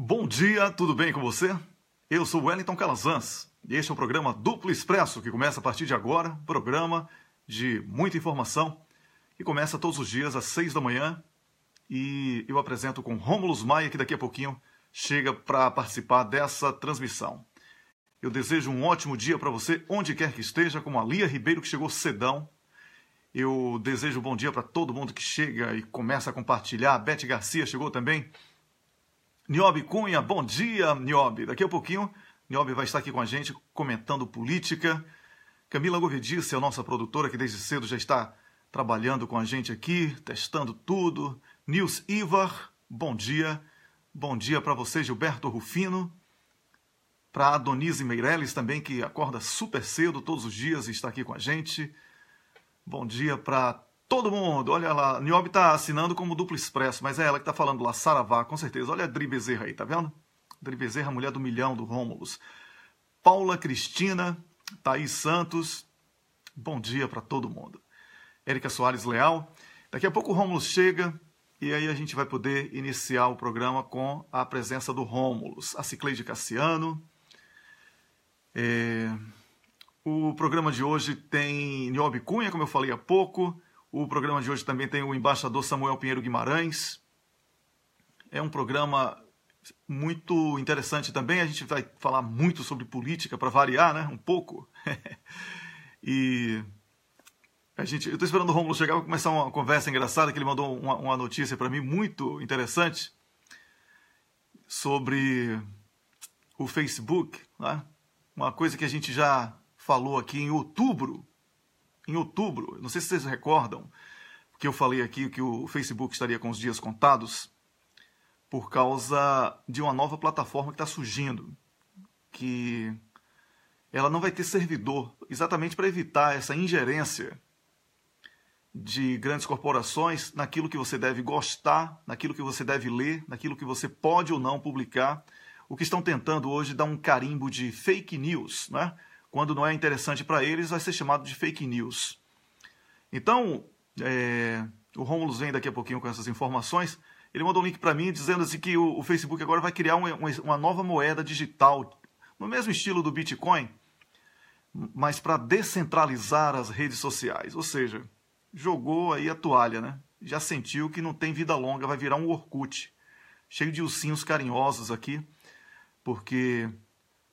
Bom dia, tudo bem com você? Eu sou Wellington Calazans e este é o programa Duplo Expresso, que começa a partir de agora, programa de muita informação, que começa todos os dias às 6 da manhã e eu apresento com Rômulus Maia, que daqui a pouquinho chega para participar dessa transmissão. Eu desejo um ótimo dia para você, onde quer que esteja, como a Lia Ribeiro, que chegou cedão. Eu desejo um bom dia para todo mundo que chega e começa a compartilhar. A Beth Garcia chegou também. Niobe Cunha, bom dia, Niobe. Daqui a pouquinho, Niobe vai estar aqui com a gente comentando política. Camila Govedice é a nossa produtora, que desde cedo já está trabalhando com a gente aqui, testando tudo. Nils Ivar, bom dia. Bom dia para você, Gilberto Rufino. Para a Adonise Meirelles também, que acorda super cedo todos os dias e está aqui com a gente. Bom dia para todo mundo. Olha lá, Niobe está assinando como Duplo Expresso, mas é ela que está falando lá, Saravá, com certeza. Olha a Dri Bezerra aí, tá vendo? Dri Bezerra, mulher do milhão do Rômulus. Paula Cristina, Thaís Santos, bom dia para todo mundo. Érica Soares Leal. Daqui a pouco o Rômulus chega e aí a gente vai poder iniciar o programa com a presença do Rômulus. A Cicleide Cassiano. O programa de hoje tem Niobe Cunha, como eu falei há pouco. O programa de hoje também tem o embaixador Samuel Pinheiro Guimarães. É um programa muito interessante também. A gente vai falar muito sobre política, para variar, né? Um pouco. E eu estou esperando o Rômulo chegar para começar uma conversa engraçada, que ele mandou uma notícia para mim muito interessante sobre o Facebook, né? Uma coisa que a gente já falou aqui em outubro. Não sei se vocês recordam, que eu falei aqui que o Facebook estaria com os dias contados por causa de uma nova plataforma que está surgindo, que ela não vai ter servidor, exatamente para evitar essa ingerência de grandes corporações naquilo que você deve gostar, naquilo que você deve ler, naquilo que você pode ou não publicar. O que estão tentando hoje dar um carimbo de fake news, né? Quando não é interessante para eles, vai ser chamado de fake news. Então, o Rômulus vem daqui a pouquinho com essas informações. Ele mandou um link para mim dizendo assim que o Facebook agora vai criar uma nova moeda digital, no mesmo estilo do Bitcoin, mas para descentralizar as redes sociais. Ou seja, jogou aí a toalha, né? Já sentiu que não tem vida longa, vai virar um Orkut, cheio de ursinhos carinhosos aqui, porque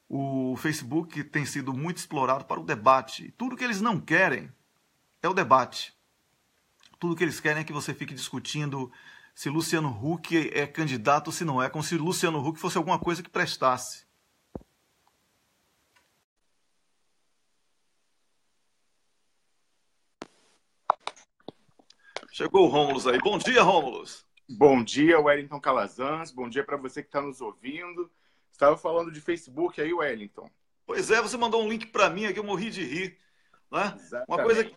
o Facebook tem sido muito explorado para o debate. Tudo que eles não querem é o debate. Tudo que eles querem é que você fique discutindo se Luciano Huck é candidato ou se não é, como se Luciano Huck fosse alguma coisa que prestasse. Chegou o Rômulus aí. Bom dia, Rômulus. Bom dia, Wellington Calazans. Bom dia para você que está nos ouvindo. Estava falando de Facebook aí, Wellington. Pois é, você mandou um link para mim aqui, eu morri de rir. Né? Exatamente. Uma coisa que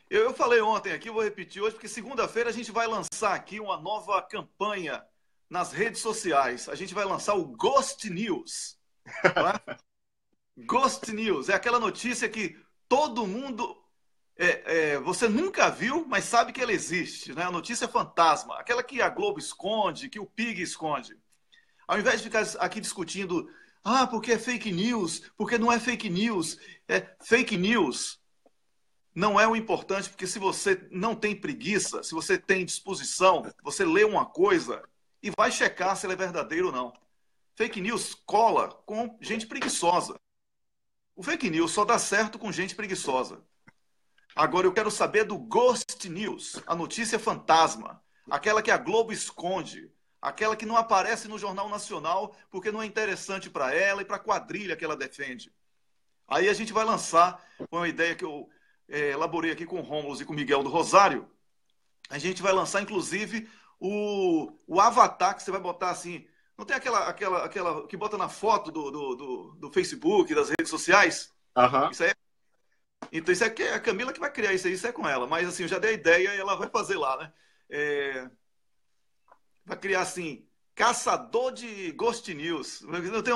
eu falei ontem aqui, vou repetir hoje, porque segunda-feira a gente vai lançar aqui uma nova campanha nas redes sociais. A gente vai lançar o Ghost News. Né? Ghost News é aquela notícia que todo mundo... você nunca viu, mas sabe que ela existe. Né? A notícia fantasma. Aquela que a Globo esconde, que o Pig esconde. Ao invés de ficar aqui discutindo, porque é fake news, porque não é fake news. Fake news não é o importante, porque se você não tem preguiça, se você tem disposição, você lê uma coisa e vai checar se ela é verdadeira ou não. Fake news cola com gente preguiçosa. O fake news só dá certo com gente preguiçosa. Agora eu quero saber do Ghost News, a notícia fantasma, aquela que a Globo esconde, aquela que não aparece no Jornal Nacional porque não é interessante para ela e para a quadrilha que ela defende. Aí a gente vai lançar, foi uma ideia que eu elaborei aqui com o Rômulus e com o Miguel do Rosário, a gente vai lançar inclusive o avatar que você vai botar assim, não tem aquela que bota na foto do Facebook, das redes sociais? Uhum. Isso aí então isso é a Camila que vai criar isso é com ela, mas assim, eu já dei a ideia e ela vai fazer lá, né? Vai criar assim, caçador de Ghost News. Não tem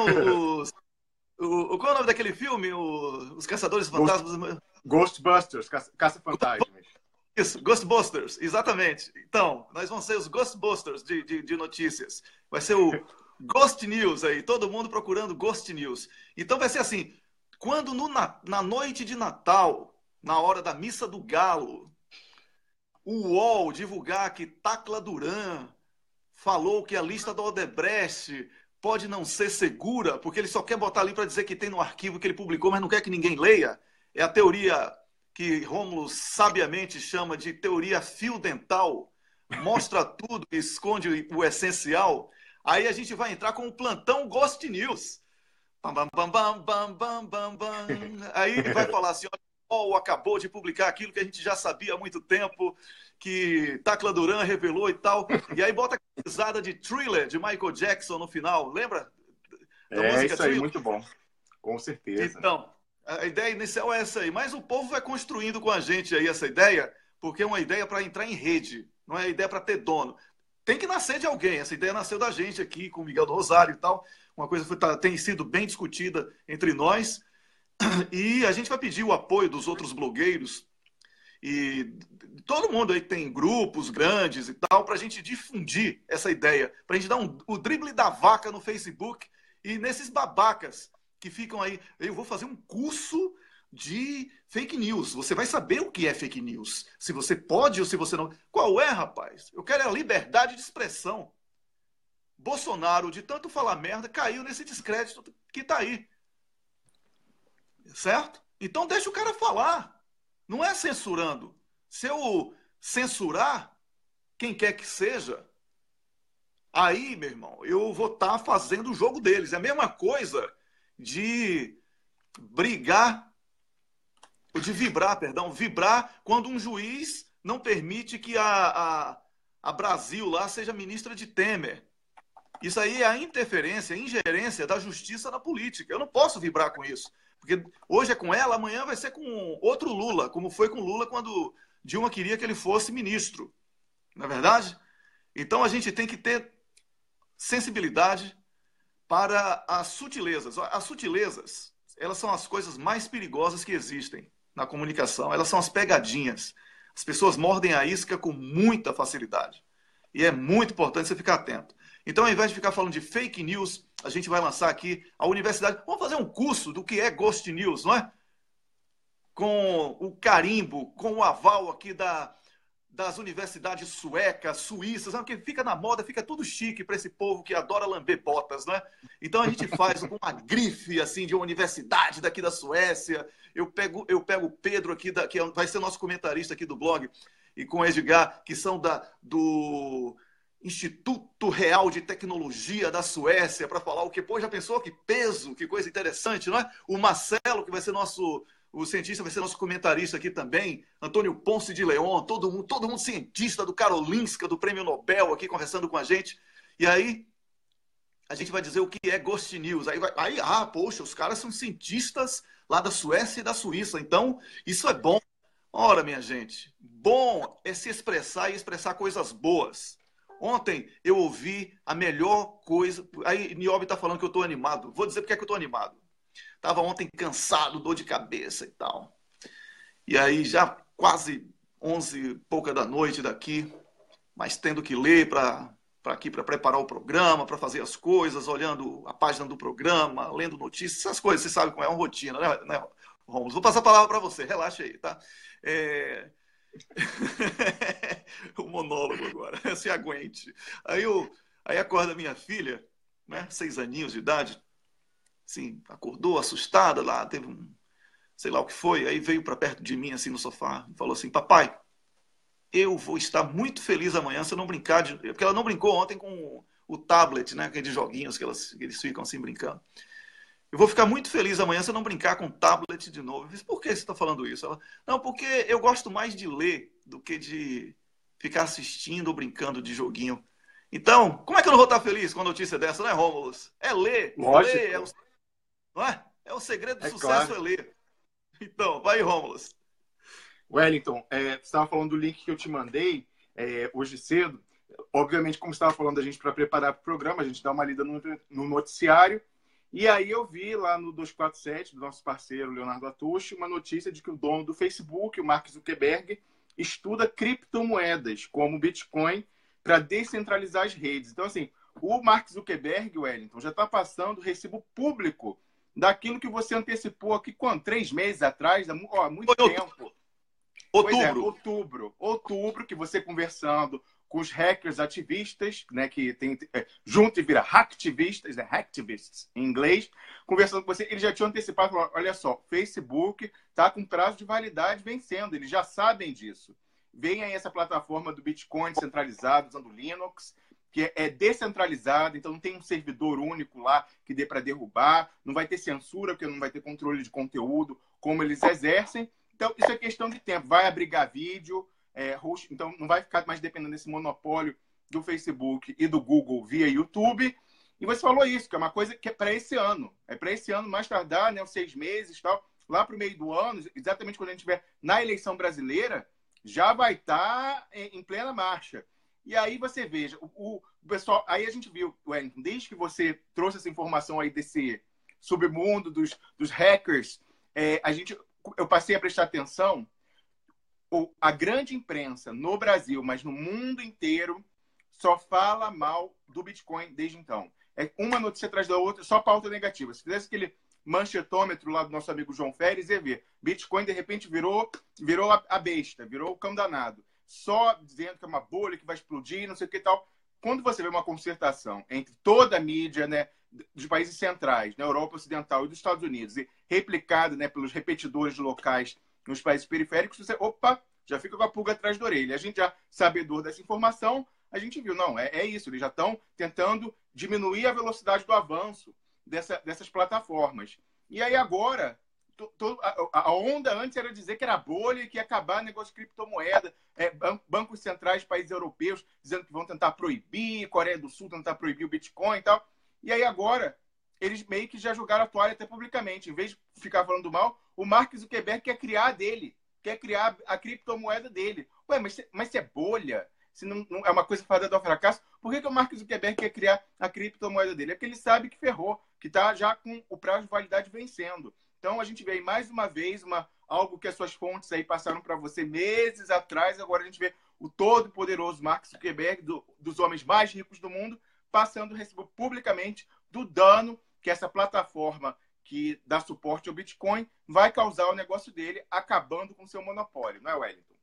qual é o nome daquele filme? Os Caçadores Fantasmas? Ghostbusters, Caça-Fantasmas. Isso, Ghostbusters, exatamente. Então, nós vamos ser os Ghostbusters de notícias. Vai ser Ghost News aí, todo mundo procurando Ghost News. Então vai ser assim, quando na noite de Natal, na hora da missa do galo, o UOL divulgar que Tacla Duran falou que a lista do Odebrecht pode não ser segura, porque ele só quer botar ali para dizer que tem no arquivo que ele publicou, mas não quer que ninguém leia. É a teoria que Rômulo sabiamente chama de teoria fio dental, mostra tudo, esconde o essencial. Aí a gente vai entrar com o plantão Ghost News. Bam, bam, bam, bam, bam, bam, bam, bam. Aí vai falar assim, olha, acabou de publicar aquilo que a gente já sabia há muito tempo, que Tacla Duran revelou e tal. E aí bota a risada de Thriller, de Michael Jackson no final. Lembra da música isso Thriller? aí, muito bom. Com certeza. Então, a ideia inicial é essa aí. Mas o povo vai construindo com a gente aí essa ideia, porque é uma ideia para entrar em rede, não é ideia para ter dono. Tem que nascer de alguém. Essa ideia nasceu da gente aqui, com o Miguel do Rosário e tal. Uma coisa que tem sido bem discutida entre nós. E a gente vai pedir o apoio dos outros blogueiros e todo mundo aí que tem grupos grandes e tal, para a gente difundir essa ideia, para a gente dar o drible da vaca no Facebook e nesses babacas que ficam aí. Eu vou fazer um curso de fake news. Você vai saber o que é fake news. Se você pode ou se você não. Qual é, rapaz? Eu quero a liberdade de expressão. Bolsonaro, de tanto falar merda, caiu nesse descrédito que está aí. Certo? Então deixa o cara falar. Não é censurando. Se eu censurar quem quer que seja, aí, meu irmão, eu vou estar fazendo o jogo deles. É a mesma coisa de brigar, ou de vibrar, perdão, vibrar quando um juiz não permite que a Brasil lá seja ministra de Temer. Isso aí é a interferência, a ingerência da justiça na política. Eu não posso vibrar com isso. Porque hoje é com ela, amanhã vai ser com outro Lula, como foi com Lula quando Dilma queria que ele fosse ministro. Não é verdade? Então a gente tem que ter sensibilidade para as sutilezas. As sutilezas, elas são as coisas mais perigosas que existem na comunicação. Elas são as pegadinhas. As pessoas mordem a isca com muita facilidade. E é muito importante você ficar atento. Então, ao invés de ficar falando de fake news, a gente vai lançar aqui a universidade. Vamos fazer um curso do que é Ghost News, não é? Com o carimbo, com o aval aqui das universidades suecas, suíças, porque fica na moda, fica tudo chique para esse povo que adora lamber botas, não é? Então a gente faz uma grife assim de uma universidade daqui da Suécia. Eu pego o Pedro aqui, que vai ser nosso comentarista aqui do blog, e com o Edgar, que são do Instituto Real de Tecnologia da Suécia, para falar o que, pô, já pensou? Que peso, que coisa interessante, não é? O Marcelo, que vai ser o cientista, vai ser nosso comentarista aqui também, Antônio Ponce de Leon, todo mundo cientista do Karolinska, do Prêmio Nobel, aqui conversando com a gente. E aí, a gente vai dizer o que é Ghost News. Poxa, os caras são cientistas lá da Suécia e da Suíça, então isso é bom. Ora, minha gente, bom é se expressar e expressar coisas boas. Ontem eu ouvi a melhor coisa. Aí Niobe está falando que eu estou animado. Vou dizer porque é que eu estou animado. Estava ontem cansado, dor de cabeça e tal. E aí já quase 11 e pouca da noite daqui, mas tendo que ler para preparar o programa, para fazer as coisas, olhando a página do programa, lendo notícias, essas coisas, você sabe como é uma rotina, né, Romulo? Vou passar a palavra para você, relaxa aí, tá? O monólogo agora, se aguente. Aí acorda minha filha, né, 6 aninhos de idade, assim, acordou assustada lá, teve sei lá o que foi, aí veio para perto de mim, assim, no sofá, e falou assim, papai, eu vou estar muito feliz amanhã se eu não brincar, porque ela não brincou ontem com o tablet, né, aqueles joguinhos que eles ficam assim brincando. Eu vou ficar muito feliz amanhã se eu não brincar com tablet de novo. Eu disse, por que você está falando isso? Ela, não, porque eu gosto mais de ler do que de ficar assistindo ou brincando de joguinho. Então, como é que eu não vou estar feliz com a notícia dessa, né, Rômulus? É ler. Lógico. Ler não é? É o segredo do sucesso, claro. é ler. Então, vai, Rômulus. Wellington, você estava falando do link que eu te mandei hoje cedo. Obviamente, como você estava falando, a gente para preparar para o programa, a gente dá uma lida no noticiário. E aí eu vi lá no 247, do nosso parceiro Leonardo Atushi, uma notícia de que o dono do Facebook, o Mark Zuckerberg, estuda criptomoedas, como o Bitcoin, para descentralizar as redes. Então, assim, o Mark Zuckerberg, Wellington, já está passando o recibo público daquilo que você antecipou aqui, quando? 3 meses atrás, há muito tempo. Pois é, outubro, que você conversando com os hackers ativistas, né, que tem junto e vira hacktivistas, né, hacktivists em inglês, conversando com você, eles já tinham antecipado, falaram, olha só, Facebook está com prazo de validade vencendo, eles já sabem disso. Vem aí essa plataforma do Bitcoin centralizado, usando Linux, que é descentralizada, então não tem um servidor único lá que dê para derrubar, não vai ter censura, porque não vai ter controle de conteúdo, como eles exercem. Então, isso é questão de tempo. Vai abrigar vídeo, host, então não vai ficar mais dependendo desse monopólio do Facebook e do Google via YouTube. E você falou isso, que é uma coisa que é para esse ano. É para esse ano, mais tardar, né, uns 6 meses e tal. Lá para o meio do ano, exatamente quando a gente estiver na eleição brasileira, já vai estar em plena marcha. E aí você veja, o pessoal... Aí a gente viu, Wellington, desde que você trouxe essa informação aí desse submundo dos hackers, eu passei a prestar atenção, a grande imprensa no Brasil, mas no mundo inteiro, só fala mal do Bitcoin desde então. É uma notícia atrás da outra, só pauta negativa. Se fizesse aquele manchetômetro lá do nosso amigo João Férez, ia ver. Bitcoin, de repente, virou a besta, virou o cão danado. Só dizendo que é uma bolha que vai explodir, não sei o que e tal. Quando você vê uma concertação entre toda a mídia, né, dos países centrais, na Europa Ocidental e dos Estados Unidos, e replicado, né, pelos repetidores locais nos países periféricos, você, já fica com a pulga atrás da orelha. A gente já sabedor dessa informação, a gente viu, não, é isso, eles já estão tentando diminuir a velocidade do avanço dessas plataformas. E aí agora, a onda antes era dizer que era bolha e que ia acabar o negócio de criptomoeda, bancos centrais de países europeus dizendo que vão tentar proibir, Coreia do Sul tentar proibir o Bitcoin e tal. E aí agora, eles meio que já jogaram a toalha até publicamente. Em vez de ficar falando mal, o Mark Zuckerberg quer criar a dele, quer criar a criptomoeda dele. Ué, mas se é bolha, se não é uma coisa fadada ao fracasso, por que o Mark Zuckerberg quer criar a criptomoeda dele? É porque ele sabe que ferrou, que está já com o prazo de validade vencendo. Então, a gente vê aí mais uma vez algo que as suas fontes aí passaram para você meses atrás. Agora a gente vê o todo-poderoso Mark Zuckerberg, dos homens mais ricos do mundo, passando o recibo publicamente do dano que essa plataforma que dá suporte ao Bitcoin vai causar ao negócio dele, acabando com seu monopólio. Não é, Wellington?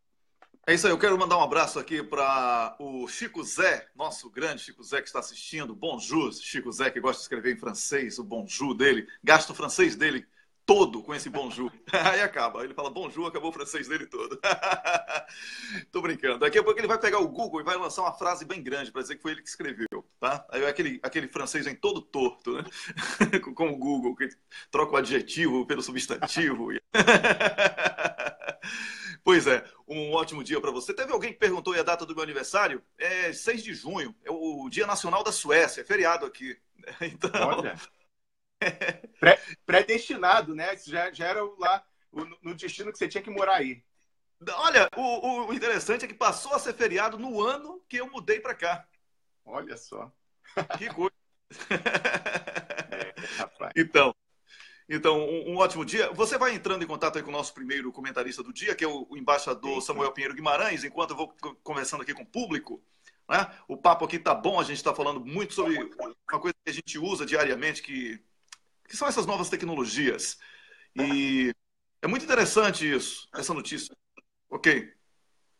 É isso aí, eu quero mandar um abraço aqui para o Chico Zé, nosso grande Chico Zé que está assistindo. Bonjour, Chico Zé, que gosta de escrever em francês, o bonjour dele. Gasta o francês dele todo com esse bonjour. Aí acaba, ele fala bonjour, acabou o francês dele todo. Tô brincando. Daqui a pouco ele vai pegar o Google e vai lançar uma frase bem grande para dizer que foi ele que escreveu, tá? Aí aquele francês vem todo torto, né? Com o Google, que troca o adjetivo pelo substantivo. Pois é, um ótimo dia para você. Teve alguém que perguntou aí a data do meu aniversário? É 6 de junho, é o Dia Nacional da Suécia, é feriado aqui. Então... Olha, predestinado, né? Já era lá no destino que você tinha que morar aí. Olha, o interessante é que passou a ser feriado no ano que eu mudei para cá. Olha só. Que coisa. Rapaz. Então, um ótimo dia. Você vai entrando em contato aí com o nosso primeiro comentarista do dia, que é o embaixador Samuel Pinheiro Guimarães, enquanto eu vou conversando aqui com o público. Né? O papo aqui tá bom, a gente está falando muito sobre uma coisa que a gente usa diariamente, que são essas novas tecnologias. E é muito interessante isso, essa notícia. Ok.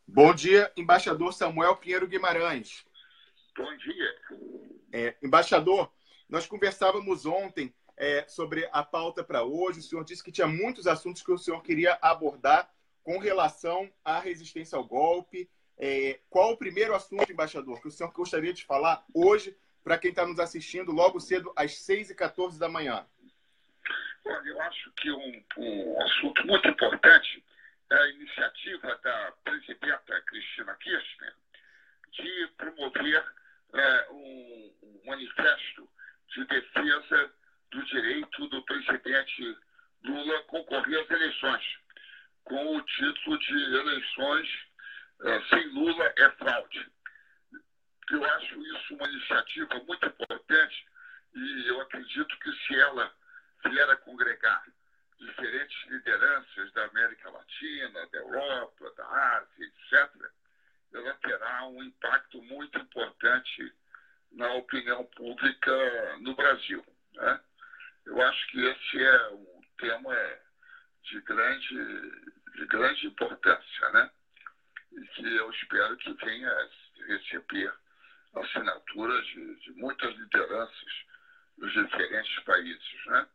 Bom dia, embaixador Samuel Pinheiro Guimarães. Bom dia. Embaixador, nós conversávamos ontem sobre a pauta para hoje. O senhor disse que tinha muitos assuntos que o senhor queria abordar com relação à resistência ao golpe. Qual o primeiro assunto, embaixador, que o senhor gostaria de falar hoje para quem está nos assistindo logo cedo às 6h14 da manhã? Olha, eu acho que um assunto muito importante é a iniciativa da presidenta Cristina Kirchner de promover um manifesto de defesa do direito do presidente Lula concorrer às eleições, com o título de eleições sem Lula é fraude. Eu acho isso uma iniciativa muito importante e eu acredito que se ela vier a congregar diferentes lideranças da América Latina, da Europa, da Ásia, etc., ela terá um impacto muito importante na opinião pública no Brasil, né? Eu acho que esse é um tema de grande importância, né? E que eu espero que venha a receber assinaturas de muitas lideranças dos diferentes países, né?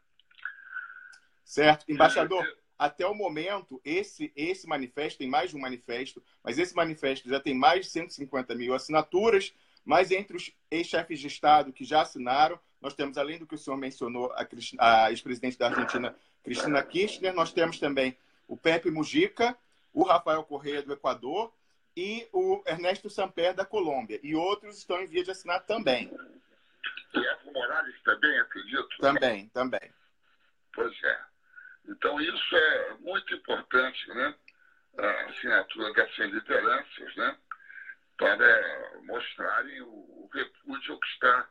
Certo. Embaixador, até o momento, esse manifesto, tem mais de um manifesto, mas esse manifesto já tem mais de 150 mil assinaturas, mas entre os ex-chefes de Estado que já assinaram, nós temos, além do que o senhor mencionou, a ex-presidente da Argentina, Cristina Kirchner, nós temos também o Pepe Mujica, o Rafael Correa do Equador e o Ernesto Samper da Colômbia. E outros estão em via de assinar também. E Evo Morales também, acredito? Também. Pois é. Então, isso é muito importante, né? A assinatura dessas lideranças, né? Para mostrarem o repúdio ao que está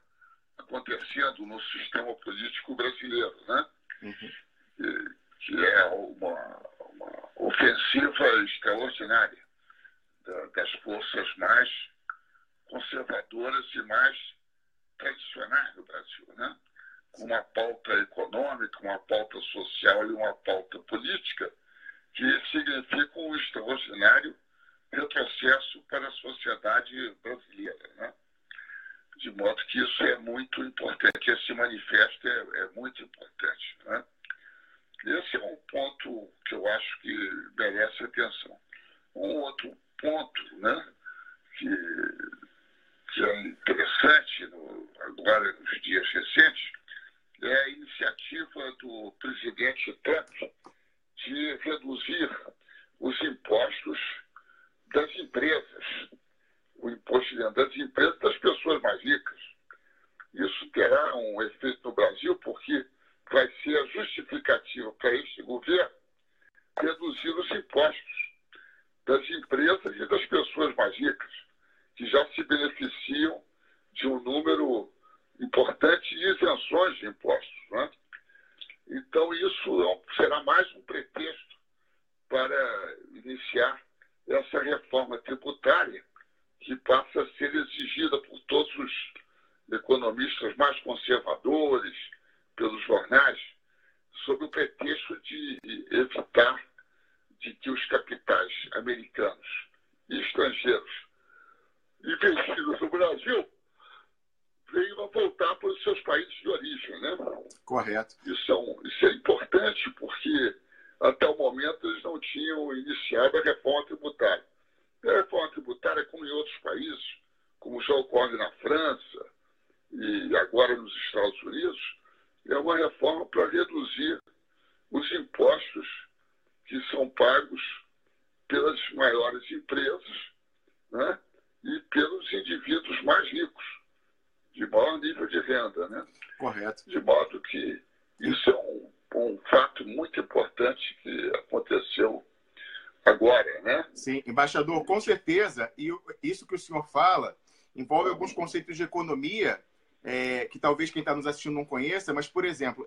acontecendo no sistema político brasileiro, né? Uhum. Que é uma ofensiva extraordinária das forças mais conservadoras e mais tradicionais do Brasil, né? Com uma pauta econômica, uma pauta social e uma pauta política que significa um extraordinário retrocesso para a sociedade brasileira, né? De modo que isso é muito importante. Esse manifesto é muito importante, né? Esse é um ponto que eu acho que merece atenção. Um outro ponto, né, que é interessante agora nos dias recentes é a iniciativa do presidente Trump de reduzir os impostos das empresas, o imposto de renda das empresas das pessoas mais ricas. Isso terá um efeito no Brasil porque vai ser a justificativa para este governo reduzir os impostos das empresas e das pessoas mais ricas, que já se beneficiam de um número importante de isenções de impostos, né? Então, isso será mais um pretexto para iniciar essa reforma tributária que passa a ser exigida por todos os economistas mais conservadores, pelos jornais, sob o pretexto de evitar de que os capitais americanos e estrangeiros investidos no Brasil venham a voltar para os seus países de origem, né? Correto. Isso é importante porque até o momento eles não tinham iniciado a reforma tributária. A reforma tributária, como em outros países, como já ocorre na França e agora nos Estados Unidos, é uma reforma para reduzir os impostos que são pagos pelas maiores empresas, né, e pelos indivíduos mais ricos, de maior nível de renda, né? Correto. De modo que isso é um fato muito importante que aconteceu agora, né? Sim, embaixador, com certeza. E isso que o senhor fala envolve alguns conceitos de economia que talvez quem está nos assistindo não conheça, mas, por exemplo,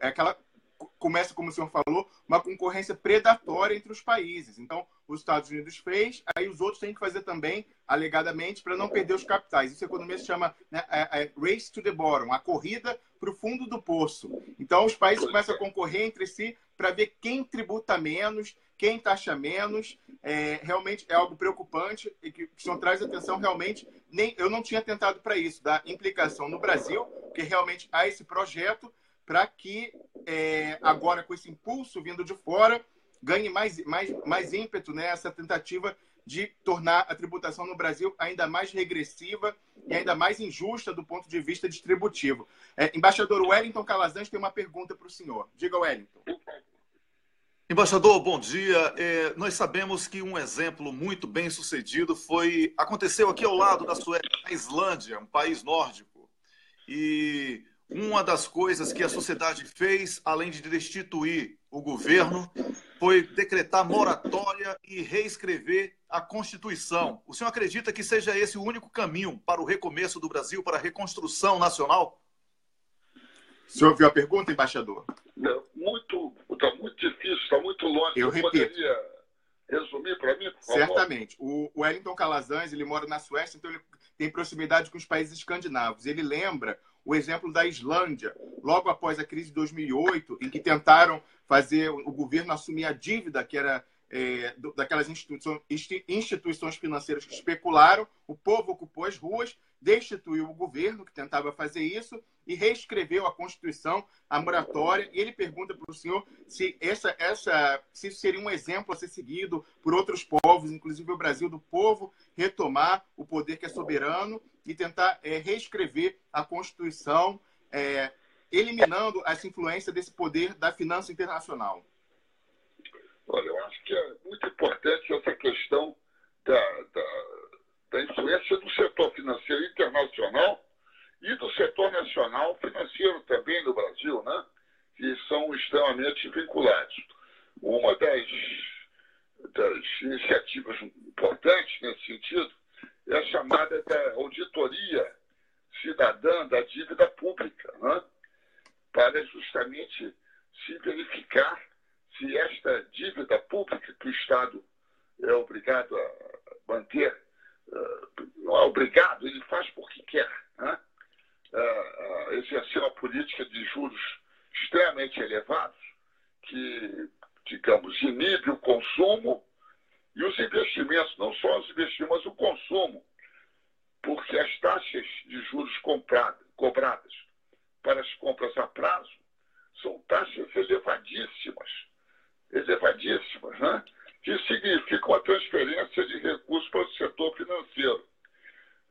começa, como o senhor falou, uma concorrência predatória entre os países. Então, os Estados Unidos fez, aí os outros têm que fazer também, alegadamente, para não perder os capitais. Isso a economia se chama, né, race to the bottom, a corrida para o fundo do poço. Então, os países começam a concorrer entre si para ver quem tributa menos, quem taxa menos. Realmente é algo preocupante e que o senhor traz atenção realmente. Eu não tinha tentado para isso, da implicação no Brasil, porque realmente há esse projeto para que agora, com esse impulso vindo de fora, ganhe mais ímpeto, né, essa tentativa de tornar a tributação no Brasil ainda mais regressiva e ainda mais injusta do ponto de vista distributivo. Embaixador Wellington Calazans tem uma pergunta para o senhor. Diga, Wellington. Embaixador, bom dia. Nós sabemos que um exemplo muito bem sucedido aconteceu aqui ao lado da Suécia, na Islândia, um país nórdico. E uma das coisas que a sociedade fez, além de destituir o governo, foi decretar moratória e reescrever a Constituição. O senhor acredita que seja esse o único caminho para o recomeço do Brasil, para a reconstrução nacional? O senhor ouviu a pergunta, embaixador? Está muito difícil, está muito longe. Eu repito. Poderia resumir para mim, por favor? Certamente. O Wellington Calazans, ele mora na Suécia, então ele tem proximidade com os países escandinavos. Ele lembra o exemplo da Islândia, logo após a crise de 2008, em que tentaram fazer o governo assumir a dívida que era daquelas instituições financeiras que especularam, o povo ocupou as ruas, destituiu o governo que tentava fazer isso e reescreveu a Constituição, a moratória, e ele pergunta para o senhor se se isso seria um exemplo a ser seguido por outros povos, inclusive o Brasil, do povo retomar o poder que é soberano e tentar reescrever a Constituição, eliminando essa influência desse poder da finança internacional. Olha, eu acho que é muito importante essa questão da influência do setor financeiro internacional e do setor nacional financeiro também no Brasil, né? Que são extremamente vinculados. Uma das iniciativas importantes nesse sentido é a chamada da auditoria cidadã da dívida pública, né? Para justamente se verificar se esta dívida pública que o Estado é obrigado a manter, não é obrigado, ele faz porque quer, né? Exercer uma política de juros extremamente elevados, que, digamos, inibe o consumo e os investimentos, não só os investimentos, mas o consumo, porque as taxas de juros cobradas para as compras a prazo são taxas elevadíssimas, né? Que significam a transferência de recursos para o setor financeiro,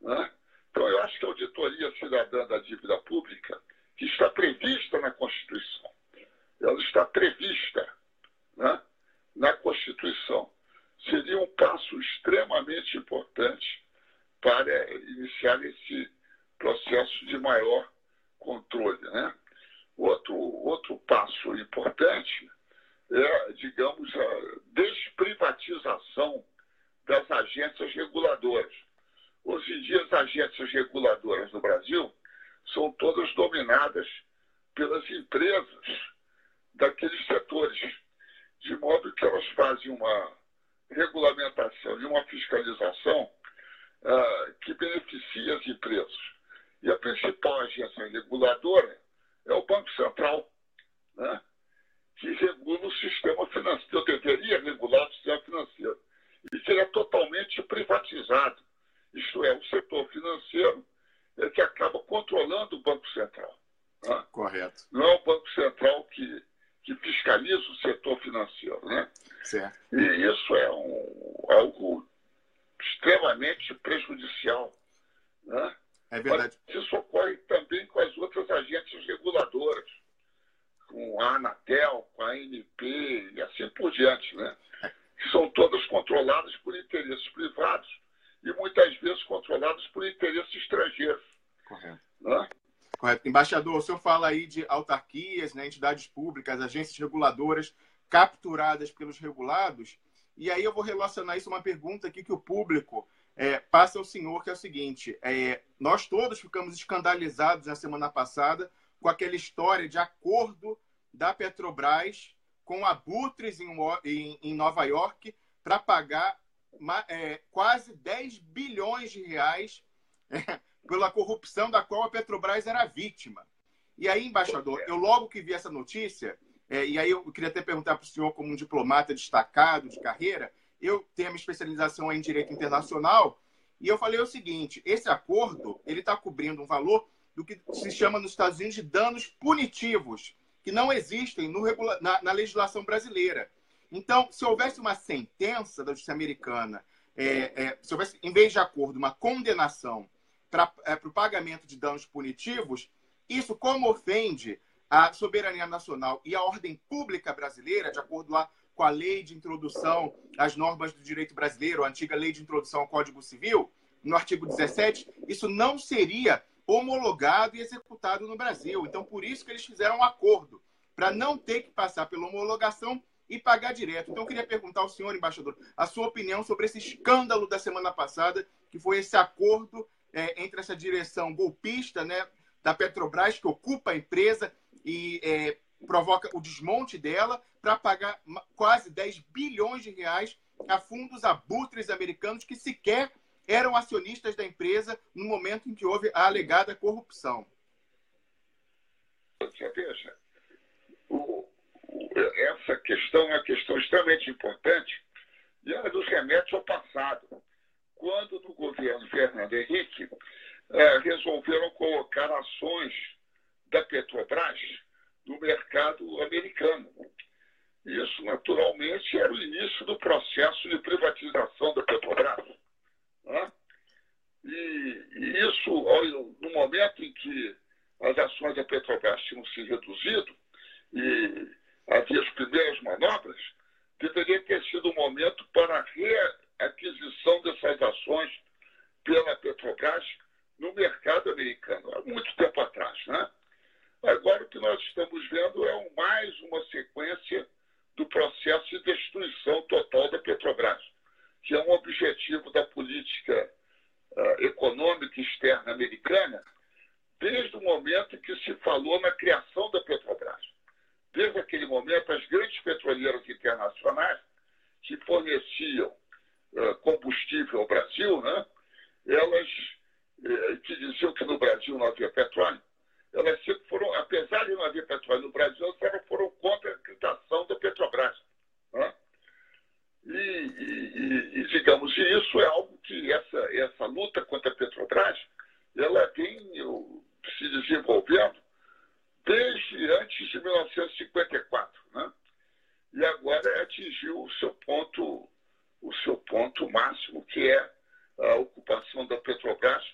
né? Então, eu acho que a auditoria cidadã da dívida pública, que está prevista na Constituição, ela está prevista, né, na Constituição, seria um passo extremamente importante para iniciar esse processo de maior controle, né? Outro passo importante é, digamos, a desprivatização das agências reguladoras. Hoje em dia, as agências reguladoras no Brasil são todas dominadas pelas empresas daqueles setores, de modo que elas fazem uma regulamentação e uma fiscalização que beneficia as empresas. E a principal agência reguladora é o Banco Central, né? Que regula o sistema financeiro, deveria regular o sistema financeiro, e seria totalmente privatizado. Isto é, o setor financeiro que acaba controlando o Banco Central, né? Correto. Não é o Banco Central que fiscaliza o setor financeiro, né? Certo. E isso é algo extremamente prejudicial, né? É verdade. Mas isso ocorre também com as outras agências reguladoras, com a Anatel, com a ANP e assim por diante, né? Que são todas controladas por interesses privados e muitas vezes controladas por interesses estrangeiros. Correto. Né? Correto. Embaixador, o senhor fala aí de autarquias, né, entidades públicas, agências reguladoras capturadas pelos regulados, e aí eu vou relacionar isso a uma pergunta aqui que o público passa ao senhor, que é o seguinte: nós todos ficamos escandalizados na semana passada com aquela história de acordo da Petrobras com abutres em Nova York para pagar quase 10 bilhões de reais pela corrupção da qual a Petrobras era vítima. E aí, embaixador, eu logo que vi essa notícia, e aí eu queria até perguntar para o senhor, como um diplomata destacado de carreira, eu tenho a minha especialização em Direito Internacional, e eu falei o seguinte: esse acordo ele está cobrindo um valor do que se chama nos Estados Unidos de danos punitivos, que não existem na legislação brasileira. Então, se houvesse uma sentença da Justiça Americana, se houvesse, em vez de acordo, uma condenação para o pagamento de danos punitivos, isso, como ofende a soberania nacional e a ordem pública brasileira, de acordo lá com a lei de introdução às normas do direito brasileiro, a antiga lei de introdução ao Código Civil, no artigo 17, isso não seria homologado e executado no Brasil. Então, por isso que eles fizeram um acordo, para não ter que passar pela homologação e pagar direto. Então, eu queria perguntar ao senhor, embaixador, a sua opinião sobre esse escândalo da semana passada, que foi esse acordo entre essa direção golpista, né, da Petrobras, que ocupa a empresa e provoca o desmonte dela, para pagar quase 10 bilhões de reais a fundos abutres americanos que sequer eram acionistas da empresa no momento em que houve a alegada corrupção. Veja, essa questão é uma questão extremamente importante e ela nos remete ao passado, quando no governo Fernando Henrique resolveram colocar ações da Petrobras no mercado americano. Isso, naturalmente, era o início do processo de privatização da Petrobras. Né? E isso, no momento em que as ações da Petrobras tinham se reduzido e havia as primeiras manobras, deveria ter sido o momento para a reaquisição dessas ações pela Petrobras no mercado americano, há muito tempo atrás. Né? Agora, o que nós estamos vendo é mais uma sequência do processo de destruição total da Petrobras, que é um objetivo da política econômica externa americana, desde o momento em que se falou na criação da Petrobras. Desde aquele momento, as grandes petroleiras internacionais que forneciam combustível ao Brasil, né, elas que diziam que no Brasil não havia petróleo, elas sempre foram, apesar de não haver petróleo no Brasil, elas sempre foram contra a acreditação da Petrobras. Né? E digamos, isso é algo que essa luta contra a Petrobras, ela vem se desenvolvendo desde antes de 1954, né? E agora atingiu o seu ponto máximo, que é a ocupação da Petrobras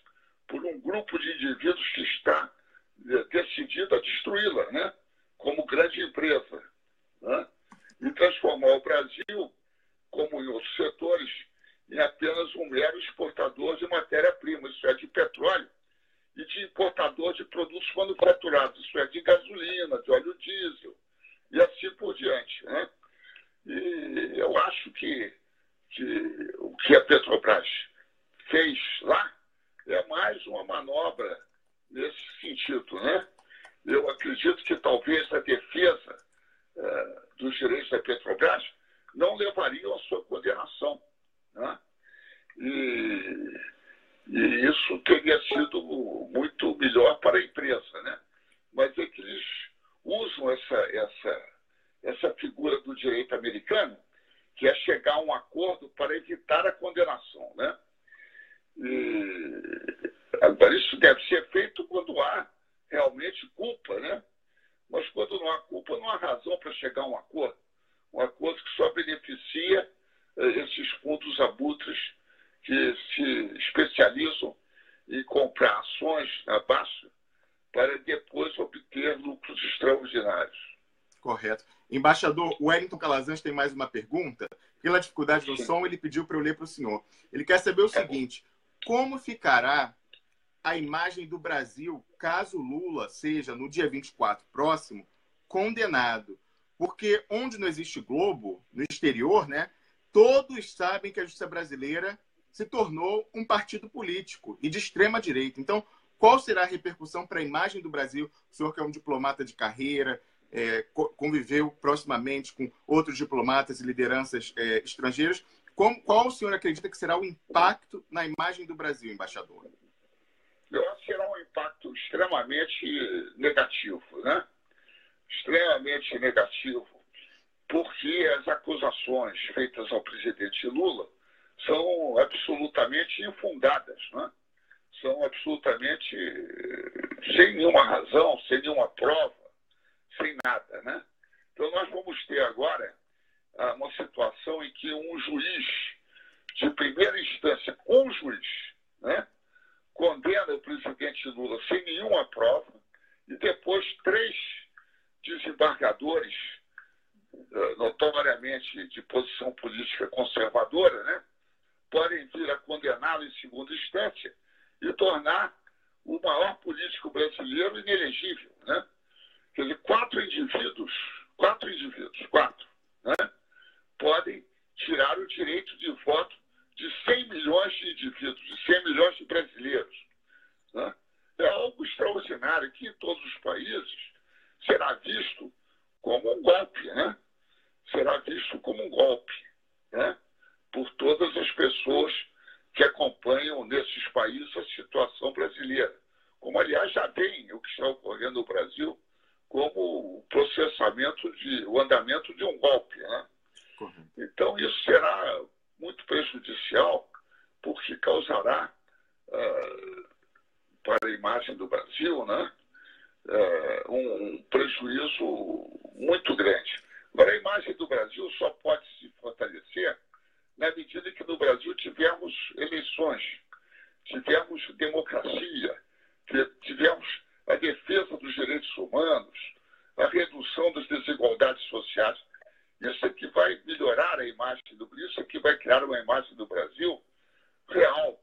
por um grupo de indivíduos que está decidido a destruí-la, né? Como grande empresa, né? E transformar o Brasil, como em outros setores, em apenas um mero exportador de matéria-prima, isso é, de petróleo, e de importador de produtos manufaturados, isso é, de gasolina, de óleo diesel, e assim por diante. Né? E eu acho que o que a Petrobras fez lá é mais uma manobra nesse sentido. Né? Eu acredito que talvez a defesa dos direitos da Petrobras não levaria à sua condenação. Né? E isso teria sido muito melhor para a empresa, né? Mas é que eles usam essa figura do direito americano, que é chegar a um acordo para evitar a condenação, né? Agora, isso deve ser feito quando há realmente culpa, né? Mas quando não há culpa, não há razão para chegar a um acordo. Um acordo que só beneficia esses fundos abutres que se especializam em comprar ações na Baixa para depois obter lucros extraordinários. Correto. Embaixador, o Wellington Calazans tem mais uma pergunta. Pela dificuldade do som, ele pediu para eu ler para o senhor. Ele quer saber o seguinte: como ficará a imagem do Brasil caso Lula seja, no dia 24 próximo, condenado? Porque onde não existe Globo, no exterior, né, todos sabem que a justiça brasileira se tornou um partido político e de extrema direita. Então, qual será a repercussão para a imagem do Brasil? O senhor que é um diplomata de carreira, conviveu proximamente com outros diplomatas e lideranças estrangeiras. Qual o senhor acredita que será o impacto na imagem do Brasil, embaixador? Eu acho que será um impacto extremamente negativo, né? Extremamente negativo, porque as acusações feitas ao presidente Lula são absolutamente infundadas, né? São absolutamente sem nenhuma razão, sem nenhuma prova, sem nada, né? Então nós vamos ter agora uma situação em que um juiz de primeira instância, um juiz, né, condena o presidente Lula sem nenhuma prova e depois 3 desembargadores, notoriamente de posição política conservadora, né, podem vir a condená-lo em segunda instância e tornar o maior político brasileiro inelegível, né? Quer dizer, 4 indivíduos, né, podem tirar o direito de voto de 100 milhões de indivíduos, de 100 milhões de brasileiros. Né? É algo extraordinário que em todos os países será visto como um golpe, né? Será visto como um golpe, né? Por todas as pessoas que acompanham nesses países a situação brasileira. Como, aliás, já vem o que está ocorrendo no Brasil como o andamento de um golpe, né? Então, isso será muito prejudicial, porque causará para a imagem do Brasil, né, um prejuízo muito grande. Agora, a imagem do Brasil só pode se fortalecer na medida que no Brasil tivermos eleições, tivermos democracia, tivermos a defesa dos direitos humanos, a redução das desigualdades sociais. Isso é que vai melhorar a imagem do Brasil, isso é que vai criar uma imagem do Brasil real,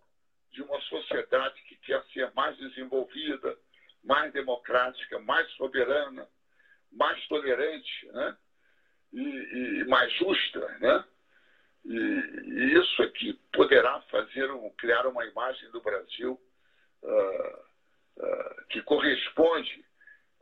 de uma sociedade que quer ser mais desenvolvida, mais democrática, mais soberana, mais tolerante, né? E mais justa, né? E isso é que poderá criar uma imagem do Brasil que corresponde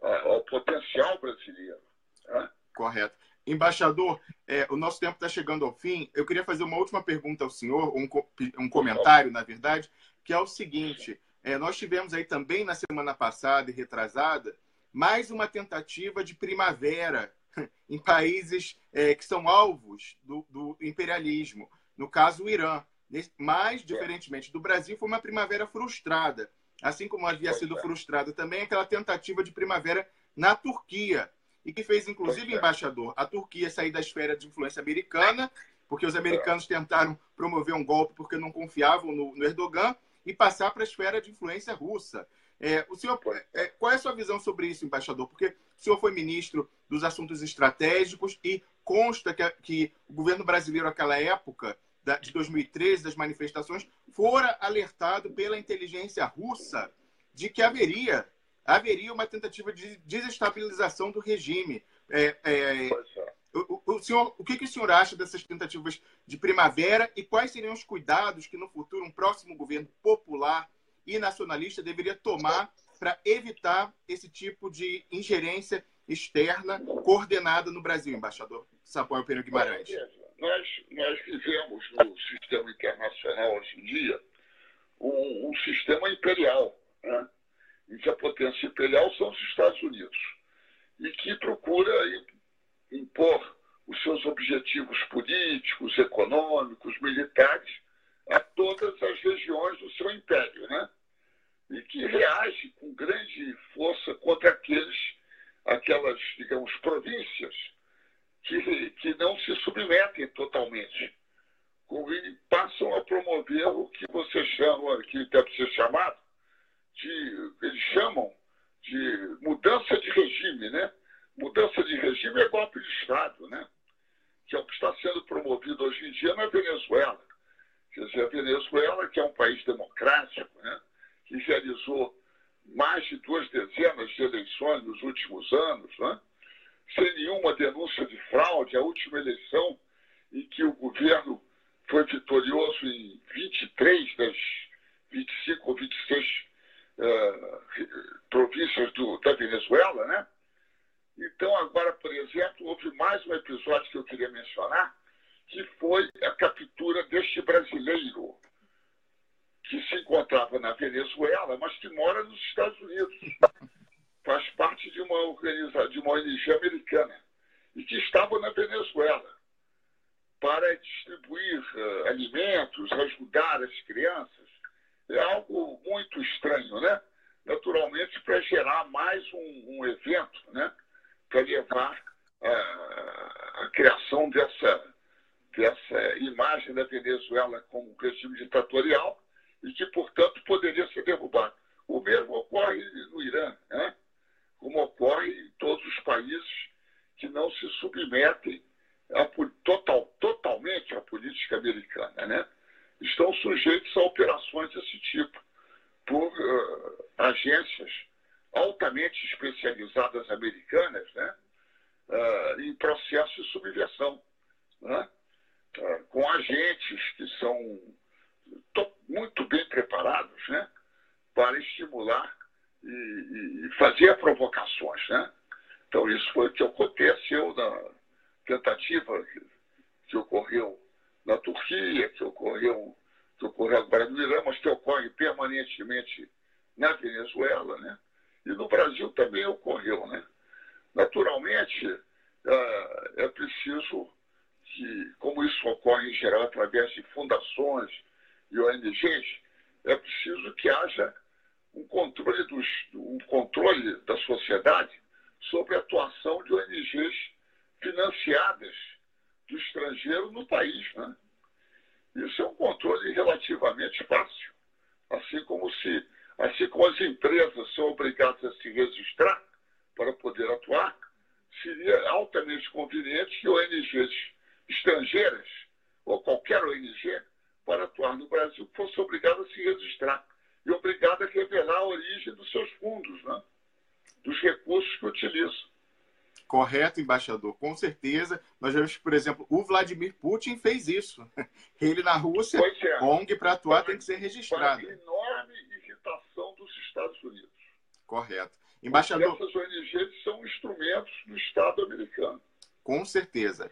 ao potencial brasileiro, né? Correto. Embaixador, o nosso tempo está chegando ao fim. Eu queria fazer uma última pergunta ao senhor, um comentário, na verdade, que é o seguinte. Nós tivemos aí também, na semana passada e retrasada, mais uma tentativa de primavera em países que são alvos do imperialismo. No caso, o Irã. Mas, diferentemente do Brasil, foi uma primavera frustrada. Assim como havia sido frustrada também aquela tentativa de primavera na Turquia. E que fez, inclusive, embaixador, a Turquia sair da esfera de influência americana, porque os americanos tentaram promover um golpe porque não confiavam no Erdogan, e passar para a esfera de influência russa. O senhor, qual é a sua visão sobre isso, embaixador? Porque o senhor foi ministro dos assuntos estratégicos e consta que o governo brasileiro, naquela época, de 2013, das manifestações, fora alertado pela inteligência russa de que haveria uma tentativa de desestabilização do regime. O que o senhor acha dessas tentativas de primavera e quais seriam os cuidados que, no futuro, um próximo governo popular e nacionalista deveria tomar para evitar esse tipo de ingerência externa coordenada no Brasil, embaixador Samuel Pênio Guimarães? Nós vivemos no sistema internacional hoje em dia um sistema imperial, né? Em que a potência imperial são os Estados Unidos, e que procura impor os seus objetivos políticos, econômicos, militares a todas as regiões do seu império, né? E que reage com grande força contra aquelas, digamos, províncias que não se submetem totalmente, e passam a promover o que você chama, que deve ser chamado, eles chamam de mudança de regime, né? Mudança de regime é golpe de Estado, né? Que é o que está sendo promovido hoje em dia na Venezuela. Quer dizer, a Venezuela, que é um país democrático, né? Que realizou mais de 2 dezenas de eleições nos últimos anos, né? Sem nenhuma denúncia de fraude. A última eleição em que o governo foi vitorioso em 23 das 25 ou 26 províncias da Venezuela, né? Então, agora, por exemplo, houve mais um episódio que eu queria mencionar, que foi a captura deste brasileiro que se encontrava na Venezuela, mas que mora nos Estados Unidos. Faz parte de uma ONG americana e que estava na Venezuela para distribuir alimentos, ajudar as crianças. É algo muito estranho, né? Naturalmente, para gerar mais um evento, né? Para levar a criação dessa imagem da Venezuela como um regime ditatorial e que, portanto, poderia ser derrubado. O mesmo ocorre no Irã, né? Como ocorre em todos os países que não se submetem totalmente à política americana, né? Estão sujeitos a operações desse tipo por agências altamente especializadas americanas, né? Em processo de subversão, né? Com agentes que são muito bem preparados, né? Para estimular e fazer provocações, né? Então, isso foi o que aconteceu na tentativa que ocorreu na Turquia, que ocorreu que ocorreu agora no Irã, mas que ocorre permanentemente na Venezuela, né? E no Brasil também ocorreu, né? Naturalmente, é preciso que, como isso ocorre em geral através de fundações e ONGs, é preciso que haja um controle da sociedade sobre a atuação de ONGs financiadas do estrangeiro no país, né? Isso é um controle relativamente fácil, assim como as empresas são obrigadas a se registrar para poder atuar, seria altamente conveniente que ONGs estrangeiras, ou qualquer ONG, para atuar no Brasil, fosse obrigada a se registrar e obrigada a revelar a origem dos seus fundos, né? Dos recursos que utilizam. Correto, embaixador, com certeza. Nós vemos que, por exemplo, o Vladimir Putin fez isso. Ele na Rússia, ONG para atuar tem que ser registrado. Para enorme irritação dos Estados Unidos. Correto. Embaixador, essas ONGs são instrumentos do Estado americano. Com certeza.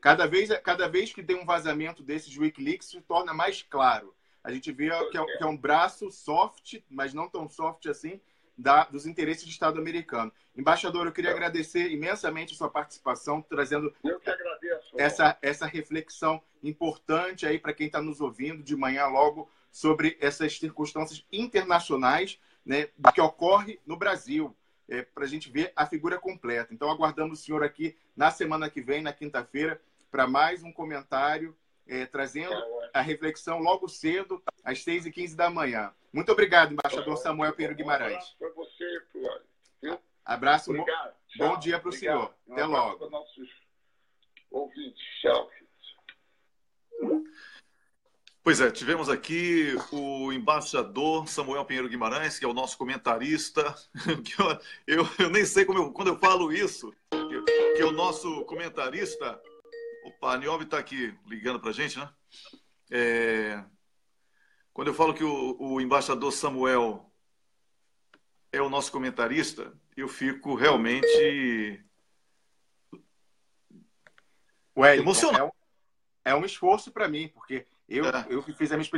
Cada vez que tem um vazamento desses de Wikileaks, se torna mais claro. A gente vê que é um braço soft, mas não tão soft assim, dos interesses do Estado americano. Embaixador, eu queria agradecer imensamente a sua participação, trazendo eu que agradeço, essa reflexão importante aí para quem está nos ouvindo de manhã logo sobre essas circunstâncias internacionais, né, do que ocorre no Brasil, para a gente ver a figura completa. Então, aguardamos o senhor aqui na semana que vem, na quinta-feira, para mais um comentário, trazendo a reflexão logo cedo, às 6h15 da manhã. Muito obrigado, embaixador Samuel Pinheiro Guimarães. Para você, viu? Abraço, obrigado. Bom dia para o senhor. Até logo. Para nossos ouvintes. Tchau. Pois é, tivemos aqui o embaixador Samuel Pinheiro Guimarães, que é o nosso comentarista. Eu nem sei quando eu falo isso, que é o nosso comentarista. Opa, a Niobe está aqui ligando para a gente, né? Quando eu falo que o embaixador Samuel é o nosso comentarista, eu fico realmente emocionado. É um esforço para mim, porque eu que fiz a minha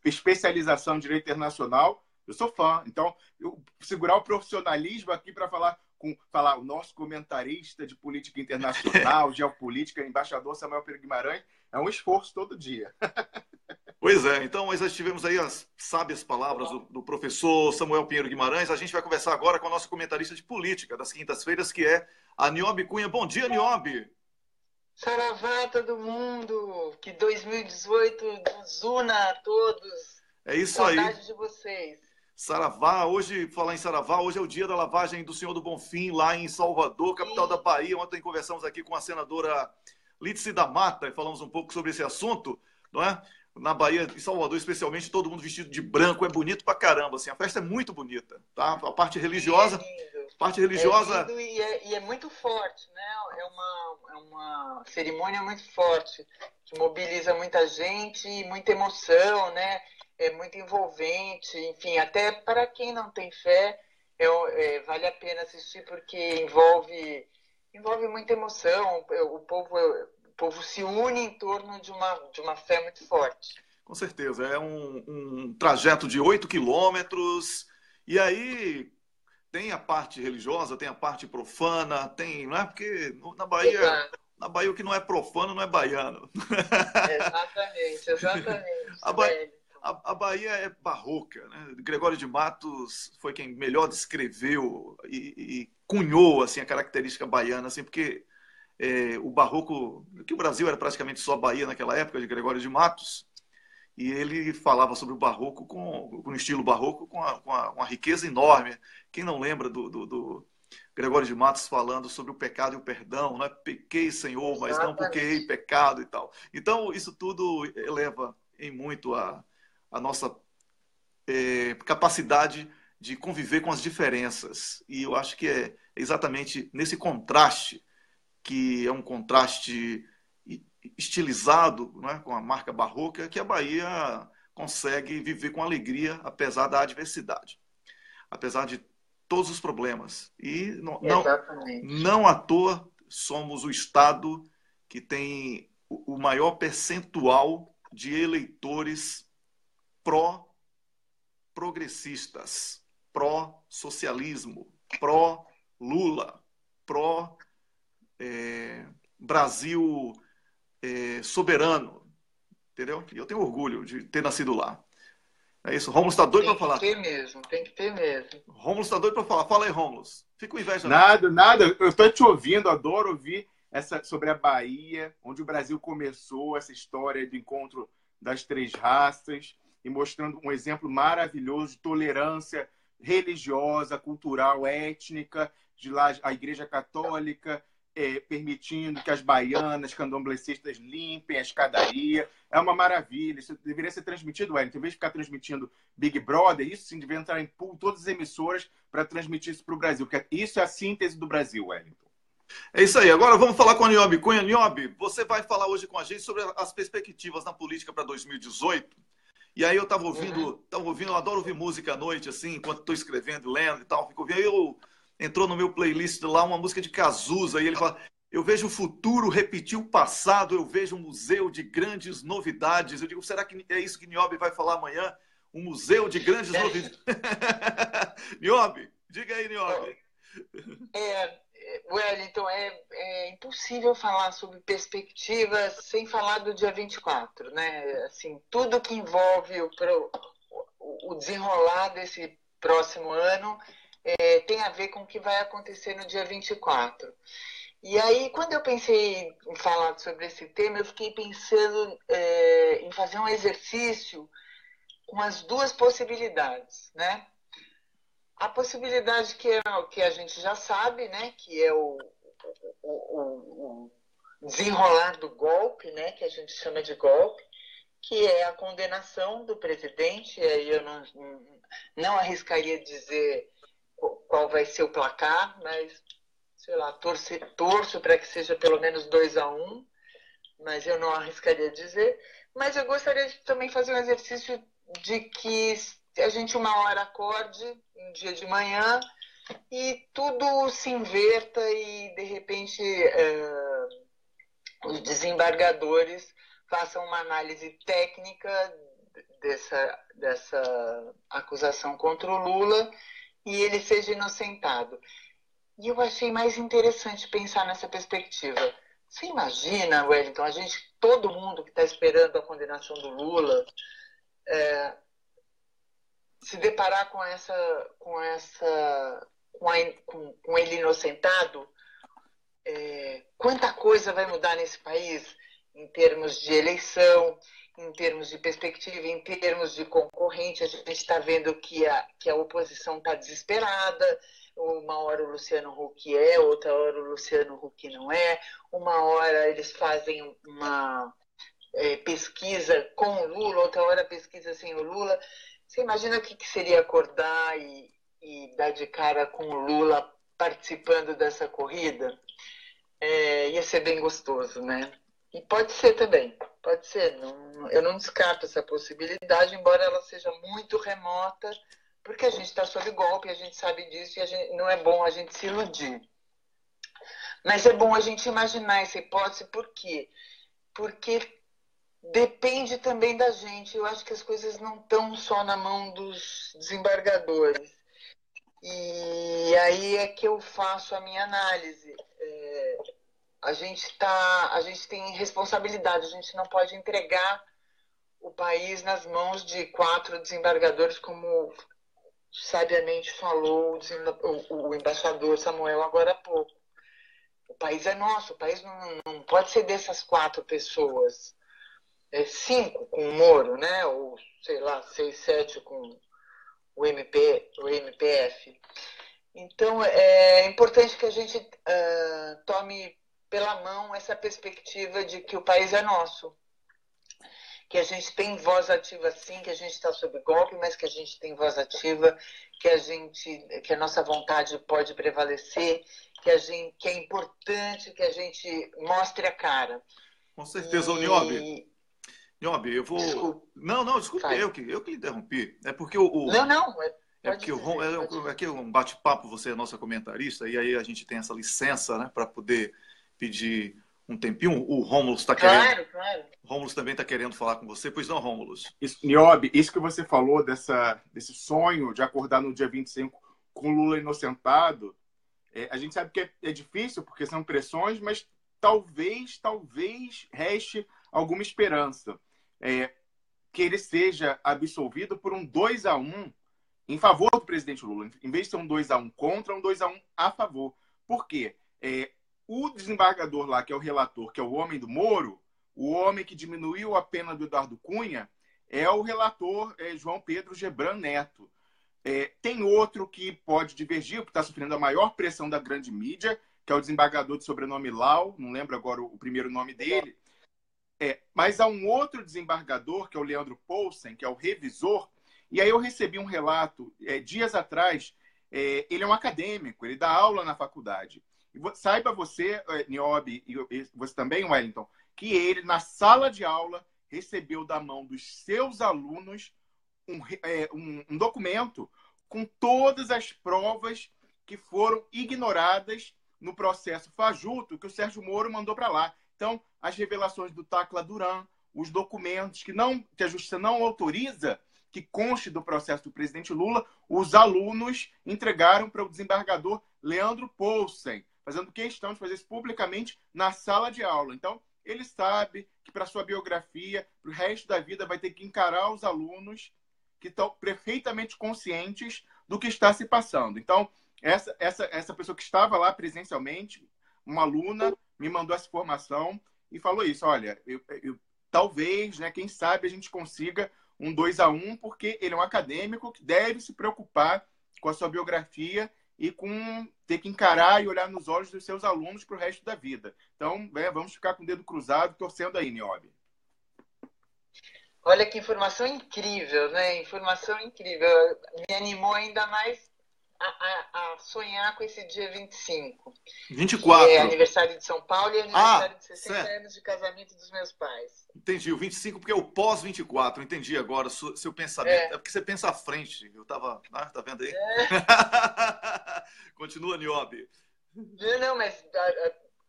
especialização em Direito Internacional, eu sou fã. Então, eu segurar o profissionalismo aqui para falar o nosso comentarista de política internacional, geopolítica, embaixador Samuel Pinheiro Guimarães, é um esforço todo dia. Pois é, então nós tivemos aí as sábias palavras do professor Samuel Pinheiro Guimarães. A gente vai conversar agora com a nossa comentarista de política das quintas-feiras, que é a Niobe Cunha. Bom dia, Niobe! Saravá, todo mundo! Que 2018 nos una a todos! É isso Saudade aí! Saudade de vocês! Saravá, falar em Saravá, hoje é o dia da lavagem do Senhor do Bonfim, lá em Salvador, capital da Bahia. Ontem conversamos aqui com a senadora Lídice da Mata e falamos um pouco sobre esse assunto, não é? Na Bahia, em Salvador, especialmente, todo mundo vestido de branco, é bonito pra caramba, assim, a festa é muito bonita, tá? A parte religiosa... É lindo e é muito forte, né? É uma cerimônia muito forte, que mobiliza muita gente, muita emoção, né? É muito envolvente, enfim, até para quem não tem fé, vale a pena assistir, porque envolve muita emoção, o povo se une em torno de uma fé muito forte. Com certeza, é um trajeto de 8 quilômetros, e aí tem a parte religiosa, tem a parte profana, não é? Porque na Bahia o que não é profano não é baiano. Exatamente. A Bahia é barroca, né? Gregório de Matos foi quem melhor descreveu e cunhou assim, a característica baiana, assim, porque o barroco, que o Brasil era praticamente só Bahia naquela época, de Gregório de Matos, e ele falava sobre o barroco com o estilo barroco com uma riqueza enorme. Quem não lembra do Gregório de Matos falando sobre o pecado e o perdão, né? Pequei, Senhor, mas não porque hei pecado e tal. Então, isso tudo eleva em muito a nossa capacidade de conviver com as diferenças. E eu acho que é exatamente nesse contraste, que é um contraste estilizado, né, com a marca barroca, que a Bahia consegue viver com alegria, apesar da adversidade, apesar de todos os problemas. E não à toa somos o estado que tem o maior percentual de eleitores pró-progressistas, pró-socialismo, pró-Lula, pró-Brasil soberano, entendeu? E eu tenho orgulho de ter nascido lá. É isso. Rômulo está doido para falar. Tem que ter mesmo, tem que ter mesmo. Rômulo está doido para falar. Fala aí, Rômulo. Fico com inveja. Nada. Eu estou te ouvindo, adoro ouvir sobre a Bahia, onde o Brasil começou essa história de encontro das três raças e mostrando um exemplo maravilhoso de tolerância religiosa, cultural, étnica, de lá a Igreja Católica permitindo que as baianas, candomblecistas limpem a escadaria. É uma maravilha. Isso deveria ser transmitido, Wellington. Em vez de ficar transmitindo Big Brother, isso sim deveria entrar em pool todas as emissoras para transmitir isso para o Brasil. Porque isso é a síntese do Brasil, Wellington. É isso aí. Agora vamos falar com a Niobe Cunha. Niobe, você vai falar hoje com a gente sobre as perspectivas na política para 2018. E aí eu estava ouvindo, eu adoro ouvir música à noite, assim, enquanto estou escrevendo, lendo e tal. Fico ouvindo. Aí entrou no meu playlist lá uma música de Cazuza, e ele fala: eu vejo o futuro repetir o passado, eu vejo um museu de grandes novidades. Eu digo, será que é isso que Niobe vai falar amanhã? Um museu de grandes novidades? Niobe, diga aí, Niobe. Wellington, é impossível falar sobre perspectivas sem falar do dia 24, né? Assim, tudo que envolve o desenrolar desse próximo ano tem a ver com o que vai acontecer no dia 24. E aí, quando eu pensei em falar sobre esse tema, eu fiquei pensando em fazer um exercício com as duas possibilidades, né? A possibilidade que a gente já sabe, né? Que é o desenrolar do golpe, né? Que a gente chama de golpe, que é a condenação do presidente. E aí eu não arriscaria dizer qual vai ser o placar, mas, sei lá, torço para que seja pelo menos 2-1, mas eu não arriscaria dizer. Mas eu gostaria de também fazer um exercício de que a gente uma hora acorde, um dia de manhã, e tudo se inverta e, de repente, os desembargadores façam uma análise técnica dessa acusação contra o Lula e ele seja inocentado. E eu achei mais interessante pensar nessa perspectiva. Você imagina, Wellington, todo mundo que está esperando a condenação do Lula se deparar com ele inocentado? Quanta coisa vai mudar nesse país em termos de eleição, em termos de perspectiva, em termos de concorrente. A gente está vendo que a oposição está desesperada. Uma hora o Luciano Huck outra hora o Luciano Huck não é. Uma hora eles fazem uma pesquisa com o Lula, outra hora pesquisa sem o Lula. Você imagina o que seria acordar e dar de cara com o Lula participando dessa corrida? Ia ser bem gostoso, né? E pode ser também, pode ser. Eu não descarto essa possibilidade, embora ela seja muito remota, porque a gente está sob golpe, a gente sabe disso e não é bom a gente se iludir. Mas é bom a gente imaginar essa hipótese, por quê? Porque depende também da gente. Eu acho que as coisas não estão só na mão dos desembargadores. E aí é que eu faço a minha análise. A gente tem responsabilidade, a gente não pode entregar o país nas mãos de 4 desembargadores, como sabiamente falou o embaixador Samuel agora há pouco. O país é nosso, o país não pode ser dessas 4 pessoas. 5 com o Moro, né? Ou, sei lá, 6, 7 com o MPF. Então, é importante que a gente tome pela mão essa perspectiva de que o país é nosso. Que a gente tem voz ativa, sim, que a gente está sob golpe, mas que a gente tem voz ativa, que a nossa vontade pode prevalecer, que é importante que a gente mostre a cara. Com certeza, Niobe. Niobe, eu vou... Desculpa. Não, desculpe, eu que lhe interrompi. É porque aqui é um bate-papo, você é nossa comentarista, e aí a gente tem essa licença, né, para poder pedir um tempinho. O Rômulo está querendo. Claro. O Rômulo também está querendo falar com você. Pois não, Rômulo? Niobe, isso que você falou desse sonho de acordar no dia 25 com Lula inocentado, a gente sabe que é difícil, porque são pressões, mas talvez reste alguma esperança. Que ele seja absolvido por um 2-1 em favor do presidente Lula, em vez de ser um 2-1 contra, um 2-1 a favor. Por quê? O desembargador lá, que é o relator, que é o homem do Moro, o homem que diminuiu a pena do Eduardo Cunha, é o relator João Pedro Gebran Neto. Tem outro que pode divergir, que está sofrendo a maior pressão da grande mídia, que é o desembargador de sobrenome Lau, não lembro agora o primeiro nome dele. Mas há um outro desembargador, que é o Leandro Poulsen, que é o revisor, e aí eu recebi um relato dias atrás. Ele é um acadêmico, ele dá aula na faculdade. E saiba você, Niobe, e você também, Wellington, que ele, na sala de aula, recebeu da mão dos seus alunos um documento com todas as provas que foram ignoradas no processo fajuto que o Sérgio Moro mandou para lá. Então, as revelações do Tacla Duran, os documentos que a Justiça não autoriza que conste do processo do presidente Lula, os alunos entregaram para o desembargador Leandro Poulsen, fazendo questão de fazer isso publicamente na sala de aula. Então, ele sabe que para sua biografia, para o resto da vida, vai ter que encarar os alunos que estão perfeitamente conscientes do que está se passando. Então, essa pessoa que estava lá presencialmente, uma aluna, me mandou essa informação e falou isso: olha, talvez, né, quem sabe a gente consiga um 2-1, porque ele é um acadêmico que deve se preocupar com a sua biografia e com ter que encarar e olhar nos olhos dos seus alunos para o resto da vida. Então, vamos ficar com o dedo cruzado, torcendo aí, Niobe. Olha que informação incrível, né? Informação incrível. Me animou ainda mais a sonhar com esse dia 25. 24. Que é aniversário de São Paulo e aniversário de 60 certo. anos de casamento dos meus pais. Entendi, o 25 porque é o pós-24. Entendi agora o seu pensamento. É porque você pensa à frente. Eu tava... tá vendo aí? Continua, Niobe. Não, mas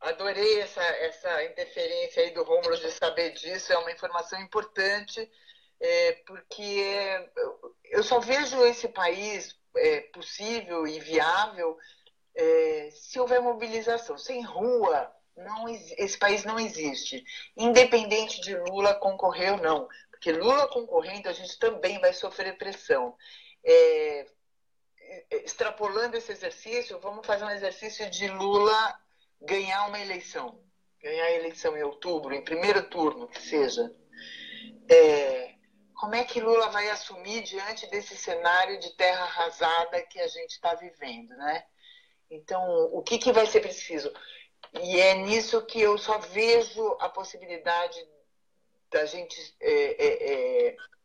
adorei essa interferência aí do Rômulo de saber disso. É uma informação importante, porque eu só vejo esse país possível e viável se houver mobilização. Sem rua, esse país não existe. Independente de Lula concorrer ou não. Porque Lula concorrendo, a gente também vai sofrer pressão. Extrapolando esse exercício, vamos fazer um exercício de Lula ganhar uma eleição. Ganhar a eleição em outubro, em primeiro turno, que seja. Como é que Lula vai assumir diante desse cenário de terra arrasada que a gente está vivendo, né? Então, o que vai ser preciso? E é nisso que eu só vejo a possibilidade da gente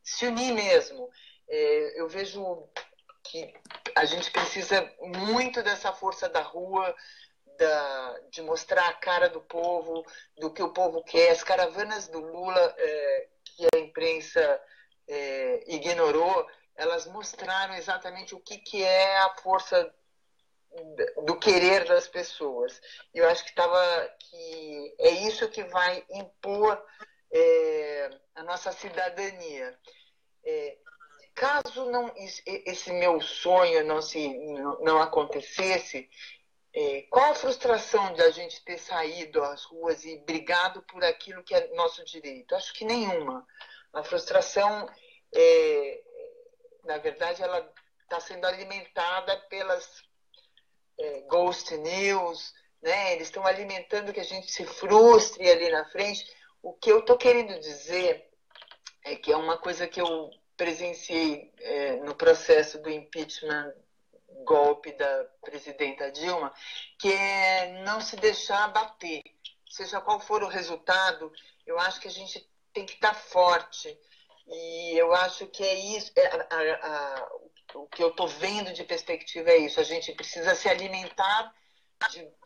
se unir mesmo. Eu vejo que a gente precisa muito dessa força da rua, de mostrar a cara do povo, do que o povo quer. As caravanas do Lula, que a imprensa ignorou, elas mostraram exatamente o que é a força do querer das pessoas. Eu acho que é isso que vai impor a nossa cidadania. Caso esse meu sonho não acontecesse, qual a frustração de a gente ter saído às ruas e brigado por aquilo que é nosso direito? Acho que nenhuma. A frustração, na verdade, ela está sendo alimentada pelas ghost news, né? Eles estão alimentando que a gente se frustre ali na frente. O que eu estou querendo dizer é que é uma coisa que eu presenciei no processo do impeachment, golpe da presidenta Dilma, que é não se deixar abater. Seja qual for o resultado, eu acho que a gente tem que estar forte. E eu acho que é isso, o que eu estou vendo de perspectiva é isso. A gente precisa se alimentar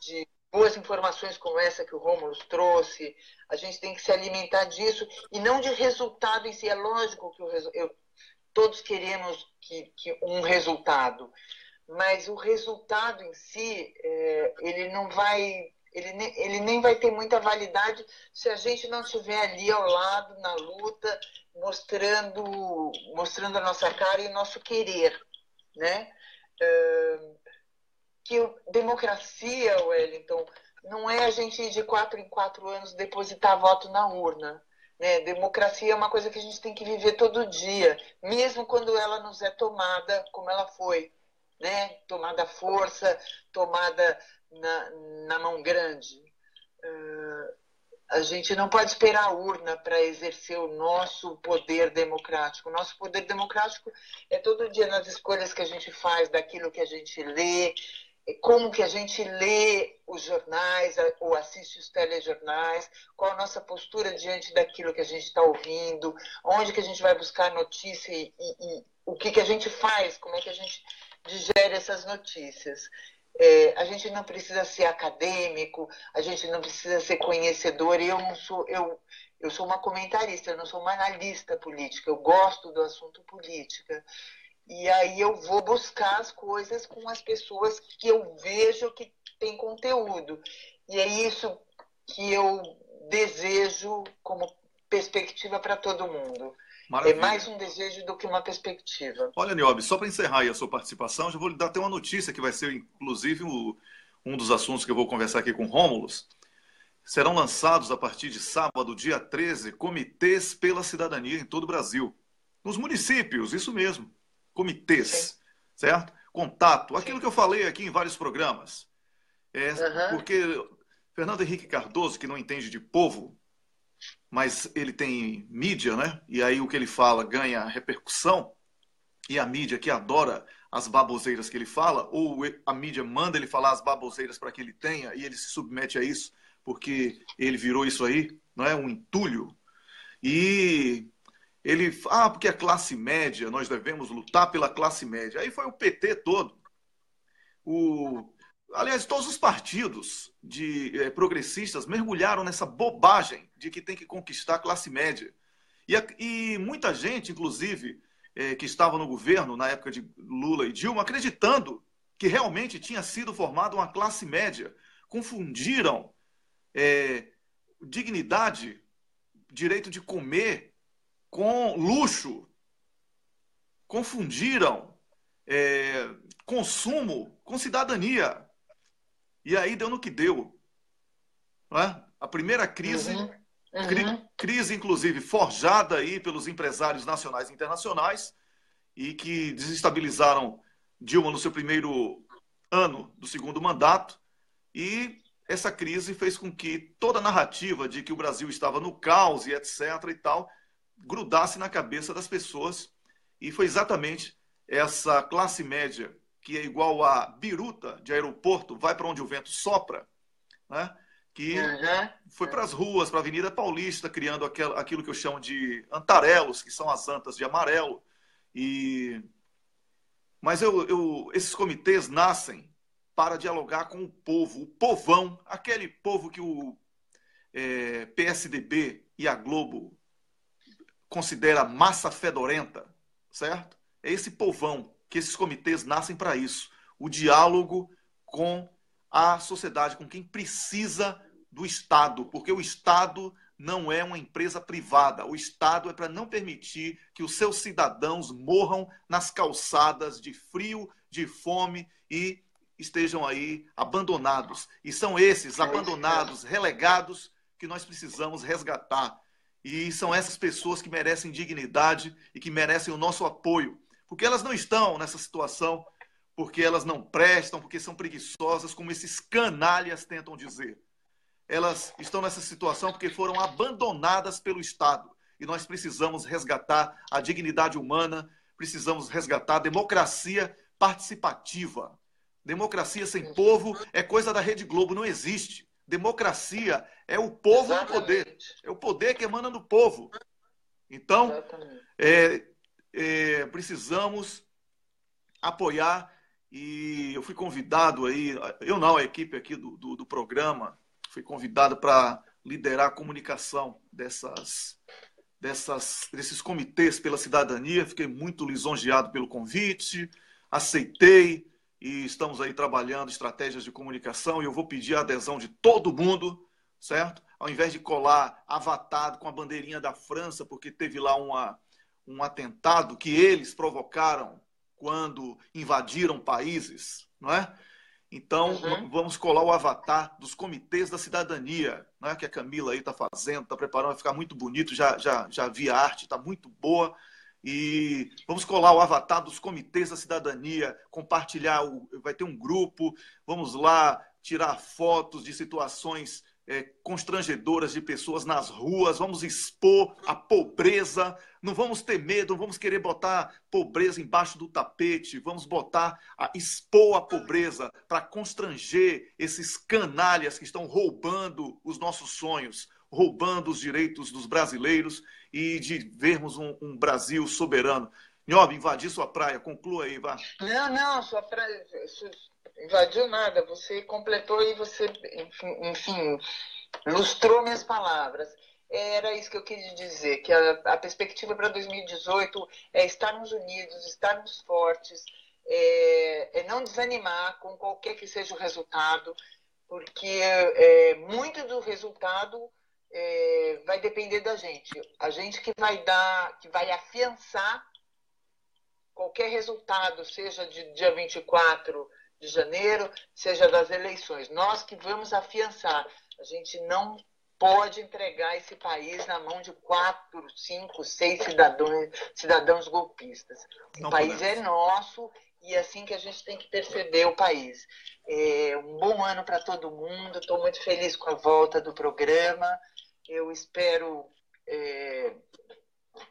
de boas informações como essa que o Rômulo trouxe. A gente tem que se alimentar disso e não de resultado em si. É lógico que todos queremos que um resultado, mas o resultado em si, ele Ele nem vai ter muita validade se a gente não estiver ali ao lado, na luta, mostrando a nossa cara e o nosso querer, né? Democracia, Wellington, não é a gente ir de 4 em 4 anos depositar voto na urna. Né? Democracia é uma coisa que a gente tem que viver todo dia, mesmo quando ela nos é tomada como ela foi. Né? Tomada à força, tomada na mão grande. A gente não pode esperar a urna para exercer o nosso poder democrático. O nosso poder democrático é todo dia nas escolhas que a gente faz, daquilo que a gente lê, como que a gente lê os jornais ou assiste os telejornais, qual a nossa postura diante daquilo que a gente está ouvindo, onde que a gente vai buscar notícia e o que a gente faz, como é que a gente digere essas notícias. A gente não precisa ser acadêmico, a gente não precisa ser conhecedor. Eu sou uma comentarista, eu não sou uma analista política, eu gosto do assunto política. E aí eu vou buscar as coisas com as pessoas que eu vejo que tem conteúdo. E é isso que eu desejo como perspectiva para todo mundo. Maravilha. É mais um desejo do que uma perspectiva. Olha, Niobe, só para encerrar aí a sua participação, já vou lhe dar até uma notícia que vai ser, inclusive, um dos assuntos que eu vou conversar aqui com o Rômulus. Serão lançados, a partir de sábado, dia 13, comitês pela cidadania em todo o Brasil. Nos municípios, isso mesmo. Comitês, sim, certo? Contato, aquilo que eu falei aqui em vários programas. Porque Fernando Henrique Cardoso, que não entende de povo, mas ele tem mídia, né? E aí o que ele fala ganha repercussão, e a mídia que adora as baboseiras que ele fala, ou a mídia manda ele falar as baboseiras para que ele tenha, e ele se submete a isso, porque ele virou isso aí, não é? Um entulho. E ele fala, porque a classe média, nós devemos lutar pela classe média. Aí foi o PT todo. Aliás, todos os partidos progressistas mergulharam nessa bobagem de que tem que conquistar a classe média. E muita gente, inclusive, que estava no governo na época de Lula e Dilma, acreditando que realmente tinha sido formada uma classe média, confundiram dignidade, direito de comer, com luxo, confundiram consumo com cidadania. E aí deu no que deu. Não é? A primeira crise, crise inclusive forjada aí pelos empresários nacionais e internacionais, e que desestabilizaram Dilma no seu primeiro ano do segundo mandato, e essa crise fez com que toda a narrativa de que o Brasil estava no caos e etc. e tal, grudasse na cabeça das pessoas, e foi exatamente essa classe média que é igual a biruta de aeroporto, vai para onde o vento sopra, né? Que foi para as ruas, para a Avenida Paulista, criando aquilo que eu chamo de antarelos, que são as antas de amarelo. Mas esses comitês nascem para dialogar com o povo, o povão, aquele povo que o PSDB e a Globo considera massa fedorenta, certo? É esse povão que esses comitês nascem para isso. O diálogo com a sociedade, com quem precisa do Estado, porque o Estado não é uma empresa privada. O Estado é para não permitir que os seus cidadãos morram nas calçadas de frio, de fome e estejam aí abandonados. E são esses abandonados, relegados, que nós precisamos resgatar. E são essas pessoas que merecem dignidade e que merecem o nosso apoio. Porque elas não estão nessa situação porque elas não prestam, porque são preguiçosas, como esses canalhas tentam dizer. Elas estão nessa situação porque foram abandonadas pelo Estado. E nós precisamos resgatar a dignidade humana, precisamos resgatar a democracia participativa. Democracia sem povo é coisa da Rede Globo, não existe. Democracia é o povo no poder. É o poder que emana do povo. Então, precisamos apoiar, e eu fui convidado aí, eu não, a equipe aqui do programa, fui convidado para liderar a comunicação desses comitês pela cidadania. Fiquei muito lisonjeado pelo convite, aceitei, e estamos aí trabalhando estratégias de comunicação, e eu vou pedir a adesão de todo mundo, certo? Ao invés de colar avatar com a bandeirinha da França, porque teve lá um atentado que eles provocaram quando invadiram países, não é? Então, vamos colar o avatar dos comitês da cidadania, né, que a Camila aí está fazendo, está preparando, vai ficar muito bonito, já vi a arte, está muito boa. E vamos colar o avatar dos comitês da cidadania, compartilhar, vai ter um grupo, vamos lá tirar fotos de situações constrangedoras de pessoas nas ruas, vamos expor a pobreza, não vamos ter medo, não vamos querer botar pobreza embaixo do tapete, vamos expor a pobreza para constranger esses canalhas que estão roubando os nossos sonhos, roubando os direitos dos brasileiros e de vermos um Brasil soberano. Nhobe, invadir sua praia, conclua aí, vá. Não, sua praia invadiu nada, você completou e você, enfim, ilustrou minhas palavras. Era isso que eu queria dizer, que a perspectiva para 2018 é estarmos unidos, estarmos fortes, é não desanimar com qualquer que seja o resultado, porque muito do resultado vai depender da gente. A gente que vai afiançar qualquer resultado, seja de dia 24 de janeiro, seja das eleições. Nós que vamos afiançar. A gente não pode entregar esse país na mão de 4, 5, 6 cidadãos golpistas. O país é nosso e é assim que a gente tem que perceber o país. Um bom ano para todo mundo. Estou muito feliz com a volta do programa. Eu espero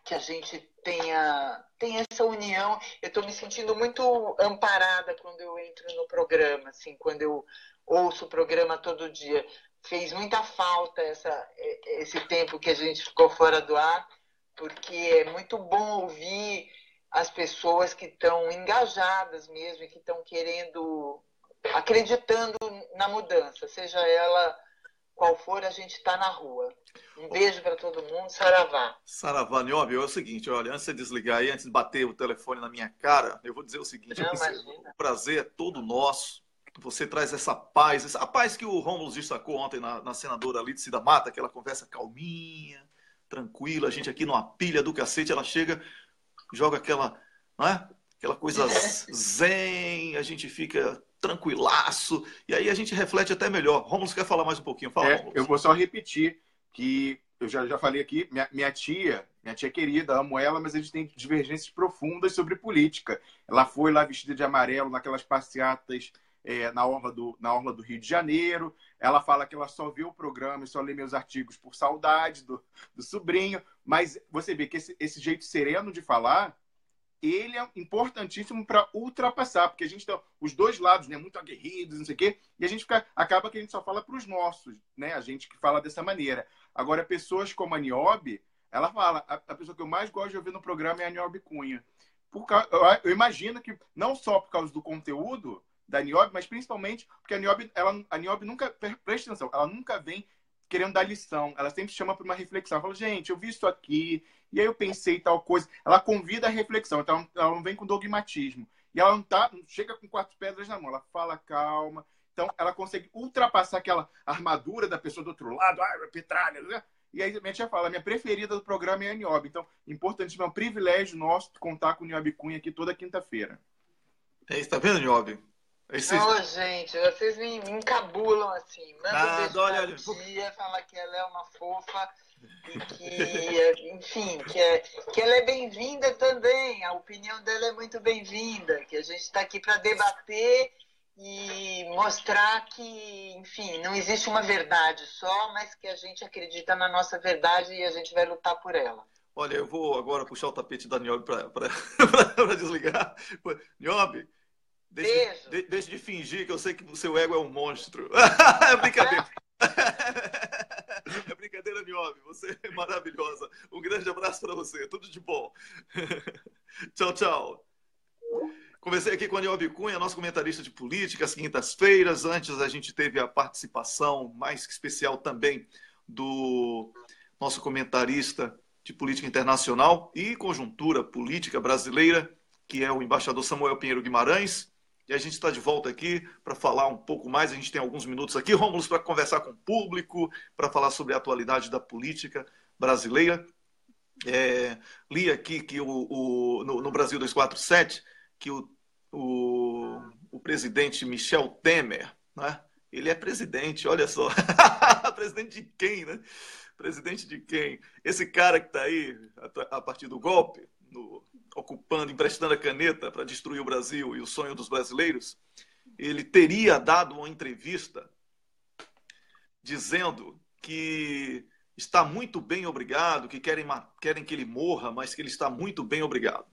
que a gente tenha essa união. Eu estou me sentindo muito amparada quando eu entro no programa, assim, quando eu ouço o programa todo dia. Fez muita falta esse tempo que a gente ficou fora do ar, porque é muito bom ouvir as pessoas que estão engajadas mesmo e que estão acreditando na mudança, seja ela qual for, a gente está na rua. Um beijo para todo mundo, saravá. Saravá, Nhobe, é o seguinte, olha, antes de você desligar aí, antes de bater o telefone na minha cara, eu vou dizer o seguinte, o prazer é todo nosso. Você traz essa paz, a paz que o Rômulo destacou ontem na senadora Lídice da Mata, aquela conversa calminha, tranquila, a gente aqui numa pilha do cacete, ela chega, joga aquela, não é? Aquela coisa zen, a gente fica tranquilaço, e aí a gente reflete até melhor. Rômulo, você quer falar mais um pouquinho? Fala, Rômulo. Eu vou só repetir que eu já falei aqui, minha tia querida, amo ela, mas a gente tem divergências profundas sobre política. Ela foi lá vestida de amarelo naquelas passeatas na orla do Rio de Janeiro. Ela fala que ela só vê o programa e só lê meus artigos por saudade do sobrinho. Mas você vê que esse jeito sereno de falar, ele é importantíssimo para ultrapassar, porque a gente tem os dois lados, né, muito aguerridos, não sei o quê, e a gente acaba que a gente só fala para os nossos, né, a gente que fala dessa maneira. Agora, pessoas como a Niobe, ela fala, a pessoa que eu mais gosto de ouvir no programa é a Niobe Cunha. Eu imagino que, não só por causa do conteúdo da Niobe, mas principalmente porque a Niobe nunca, presta atenção, ela nunca vem querendo dar lição, ela sempre chama para uma reflexão. Ela fala, gente, eu vi isso aqui, e aí eu pensei tal coisa. Ela convida a reflexão, então ela não vem com dogmatismo. E ela não chega com 4 pedras na mão, ela fala calma. Então ela consegue ultrapassar aquela armadura da pessoa do outro lado, petralha, né? E aí a gente já fala, a minha preferida do programa é a Niobe. Então, importante, é um privilégio nosso contar com o Niobe Cunha aqui toda quinta-feira. É isso, tá vendo, Niobe? Gente, vocês me encabulam assim. Manda um beijo pra tia, fala que ela é uma fofa e que, enfim, que ela é bem-vinda também. A opinião dela é muito bem-vinda, que a gente está aqui para debater e mostrar que, enfim, não existe uma verdade só, mas que a gente acredita na nossa verdade e a gente vai lutar por ela. Olha, eu vou agora puxar o tapete da Niobe para desligar. Niobe, deixe de fingir que eu sei que o seu ego é um monstro. É brincadeira. É brincadeira, Niobe. Você é maravilhosa. Um grande abraço para você. Tudo de bom. Tchau, tchau. Conversei aqui com a Niobe Cunha, nosso comentarista de política, às quintas-feiras. Antes a gente teve a participação mais que especial também do nosso comentarista de política internacional e conjuntura política brasileira, que é o embaixador Samuel Pinheiro Guimarães. E a gente está de volta aqui para falar um pouco mais. A gente tem alguns minutos aqui, Rômulo, para conversar com o público, para falar sobre a atualidade da política brasileira. Li aqui que no Brasil 247, que o presidente Michel Temer, né? Ele é presidente, olha só. Presidente de quem, né? Presidente de quem? Esse cara que está aí, a partir do golpe, ocupando, emprestando a caneta para destruir o Brasil e o sonho dos brasileiros, ele teria dado uma entrevista dizendo que está muito bem, obrigado, que querem que ele morra, mas que ele está muito bem, obrigado.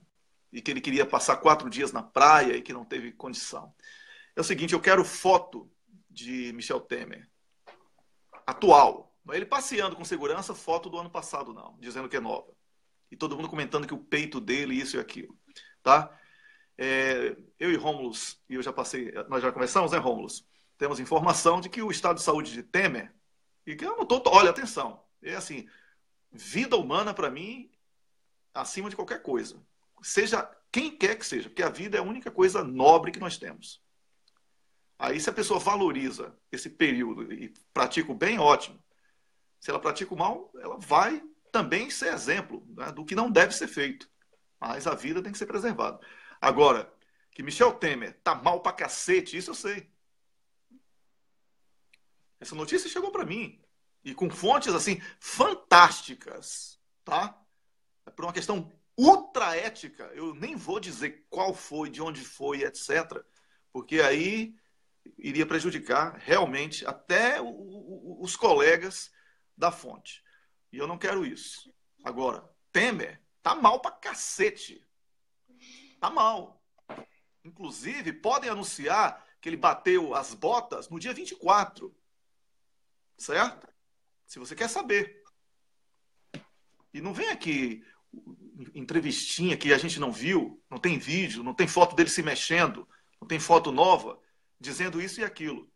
E que ele queria passar 4 dias na praia e que não teve condição. É o seguinte, eu quero foto de Michel Temer, atual. Ele passeando com segurança, foto do ano passado não, dizendo que é nova. E todo mundo comentando que o peito dele, isso e aquilo. Tá? Eu e Rômulus, e eu já passei, nós já conversamos, né, Rômulus? Temos informação de que o estado de saúde de Temer, e que eu não tô, olha, atenção, é assim, vida humana para mim, acima de qualquer coisa. Seja quem quer que seja, porque a vida é a única coisa nobre que nós temos. Aí se a pessoa valoriza esse período e pratica o bem, ótimo. Se ela pratica o mal, ela vai também ser exemplo, né, do que não deve ser feito. Mas a vida tem que ser preservada. Agora, que Michel Temer tá mal pra cacete, isso eu sei. Essa notícia chegou para mim. E com fontes, assim, fantásticas, tá? Por uma questão ultra ética, eu nem vou dizer qual foi, de onde foi, etc. Porque aí iria prejudicar realmente até os colegas da fonte. E eu não quero isso. Agora, Temer tá mal pra cacete. Tá mal. Inclusive, podem anunciar que ele bateu as botas no dia 24. Certo? Se você quer saber. E não vem aqui entrevistinha que a gente não viu, não tem vídeo, não tem foto dele se mexendo, não tem foto nova, dizendo isso e aquilo.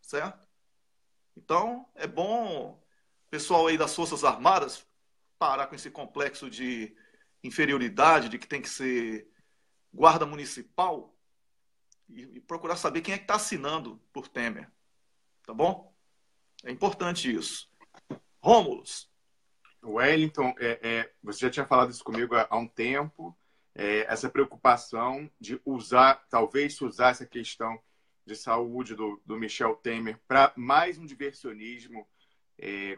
Certo? Então, é bom pessoal aí das Forças Armadas parar com esse complexo de inferioridade, de que tem que ser guarda municipal e procurar saber quem é que está assinando por Temer. Tá bom? É importante isso. Rômulus. Wellington, você já tinha falado isso comigo há um tempo, essa preocupação de talvez usar essa questão de saúde do Michel Temer para mais um diversionismo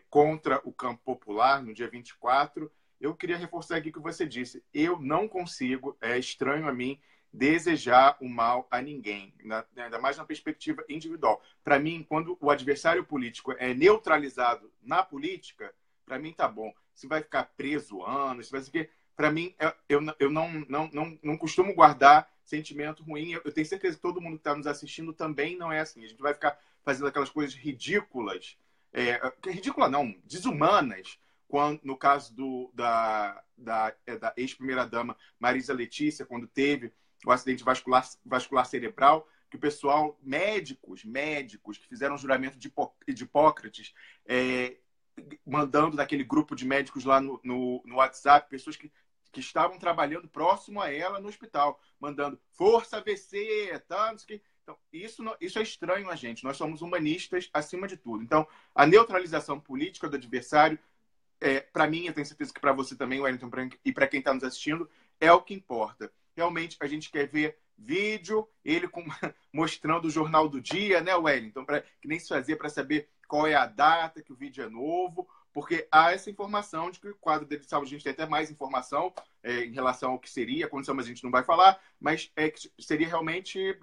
contra o campo popular no dia 24. Eu queria reforçar aqui o que você disse. Eu não consigo, é estranho a mim, desejar o mal a ninguém, ainda mais na perspectiva individual. Para mim, quando o adversário político é neutralizado na política, para mim tá bom. Se vai ficar preso anos, se vai ser que, para mim, eu não costumo guardar sentimento ruim. Eu tenho certeza que todo mundo que está nos assistindo também não é assim. A gente vai ficar fazendo aquelas coisas ridículas, ridícula não, desumanas, quando, no caso da ex-primeira-dama Marisa Letícia, quando teve o acidente vascular cerebral, que o pessoal, médicos que fizeram juramento de Hipócrates, mandando daquele grupo de médicos lá no WhatsApp, pessoas que estavam trabalhando próximo a ela no hospital, mandando força AVC, tá? Não sei o quê. Então, isso é estranho a gente. Nós somos humanistas acima de tudo. Então, a neutralização política do adversário, para mim, eu tenho certeza que para você também, Wellington, e para quem está nos assistindo, é o que importa. Realmente, a gente quer ver vídeo, ele mostrando o Jornal do Dia, né, Wellington? Que nem se fazia para saber qual é a data, que o vídeo é novo, porque há essa informação de que o quadro de saúde, a gente tem até mais informação em relação ao que seria, a condição, mas a gente não vai falar, mas que seria realmente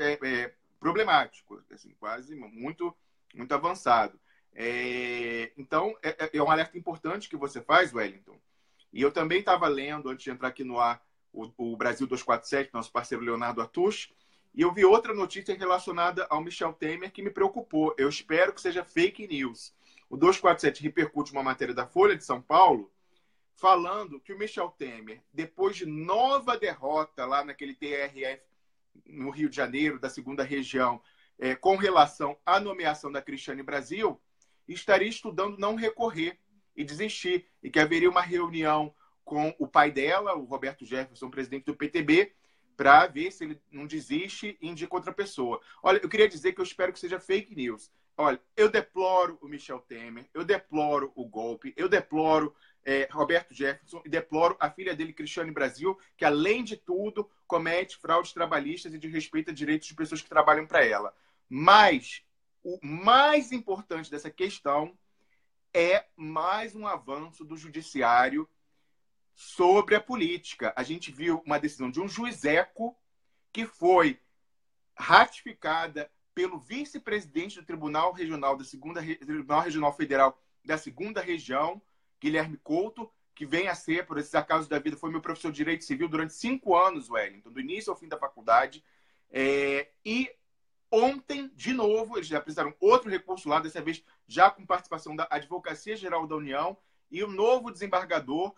problemático, assim, quase muito, muito avançado. Então, é um alerta importante que você faz, Wellington. E eu também estava lendo, antes de entrar aqui no ar, o Brasil 247, nosso parceiro Leonardo Atush, e eu vi outra notícia relacionada ao Michel Temer que me preocupou. Eu espero que seja fake news. O 247 repercute uma matéria da Folha de São Paulo falando que o Michel Temer, depois de nova derrota lá naquele TRF no Rio de Janeiro, da segunda região, com relação à nomeação da Cristiane Brasil, estaria estudando não recorrer e desistir, e que haveria uma reunião com o pai dela, o Roberto Jefferson, presidente do PTB, para ver se ele não desiste e indica outra pessoa. Olha, eu queria dizer que eu espero que seja fake news. Olha, eu deploro o Michel Temer, eu deploro o golpe, eu deploro Roberto Jefferson e deploro a filha dele, Cristiane Brasil, que, além de tudo, comete fraudes trabalhistas e desrespeita direitos de pessoas que trabalham para ela. Mas o mais importante dessa questão é mais um avanço do judiciário sobre a política. A gente viu uma decisão de um juizeco que foi ratificada pelo vice-presidente do Tribunal Regional Tribunal Regional Federal da Segunda Região, Guilherme Couto, que vem a ser, por esses acasos da vida, foi meu professor de Direito Civil durante 5 anos, Wellington, do início ao fim da faculdade. E ontem, de novo, eles já apresentaram outro recurso lá, dessa vez já com participação da Advocacia Geral da União, e o novo desembargador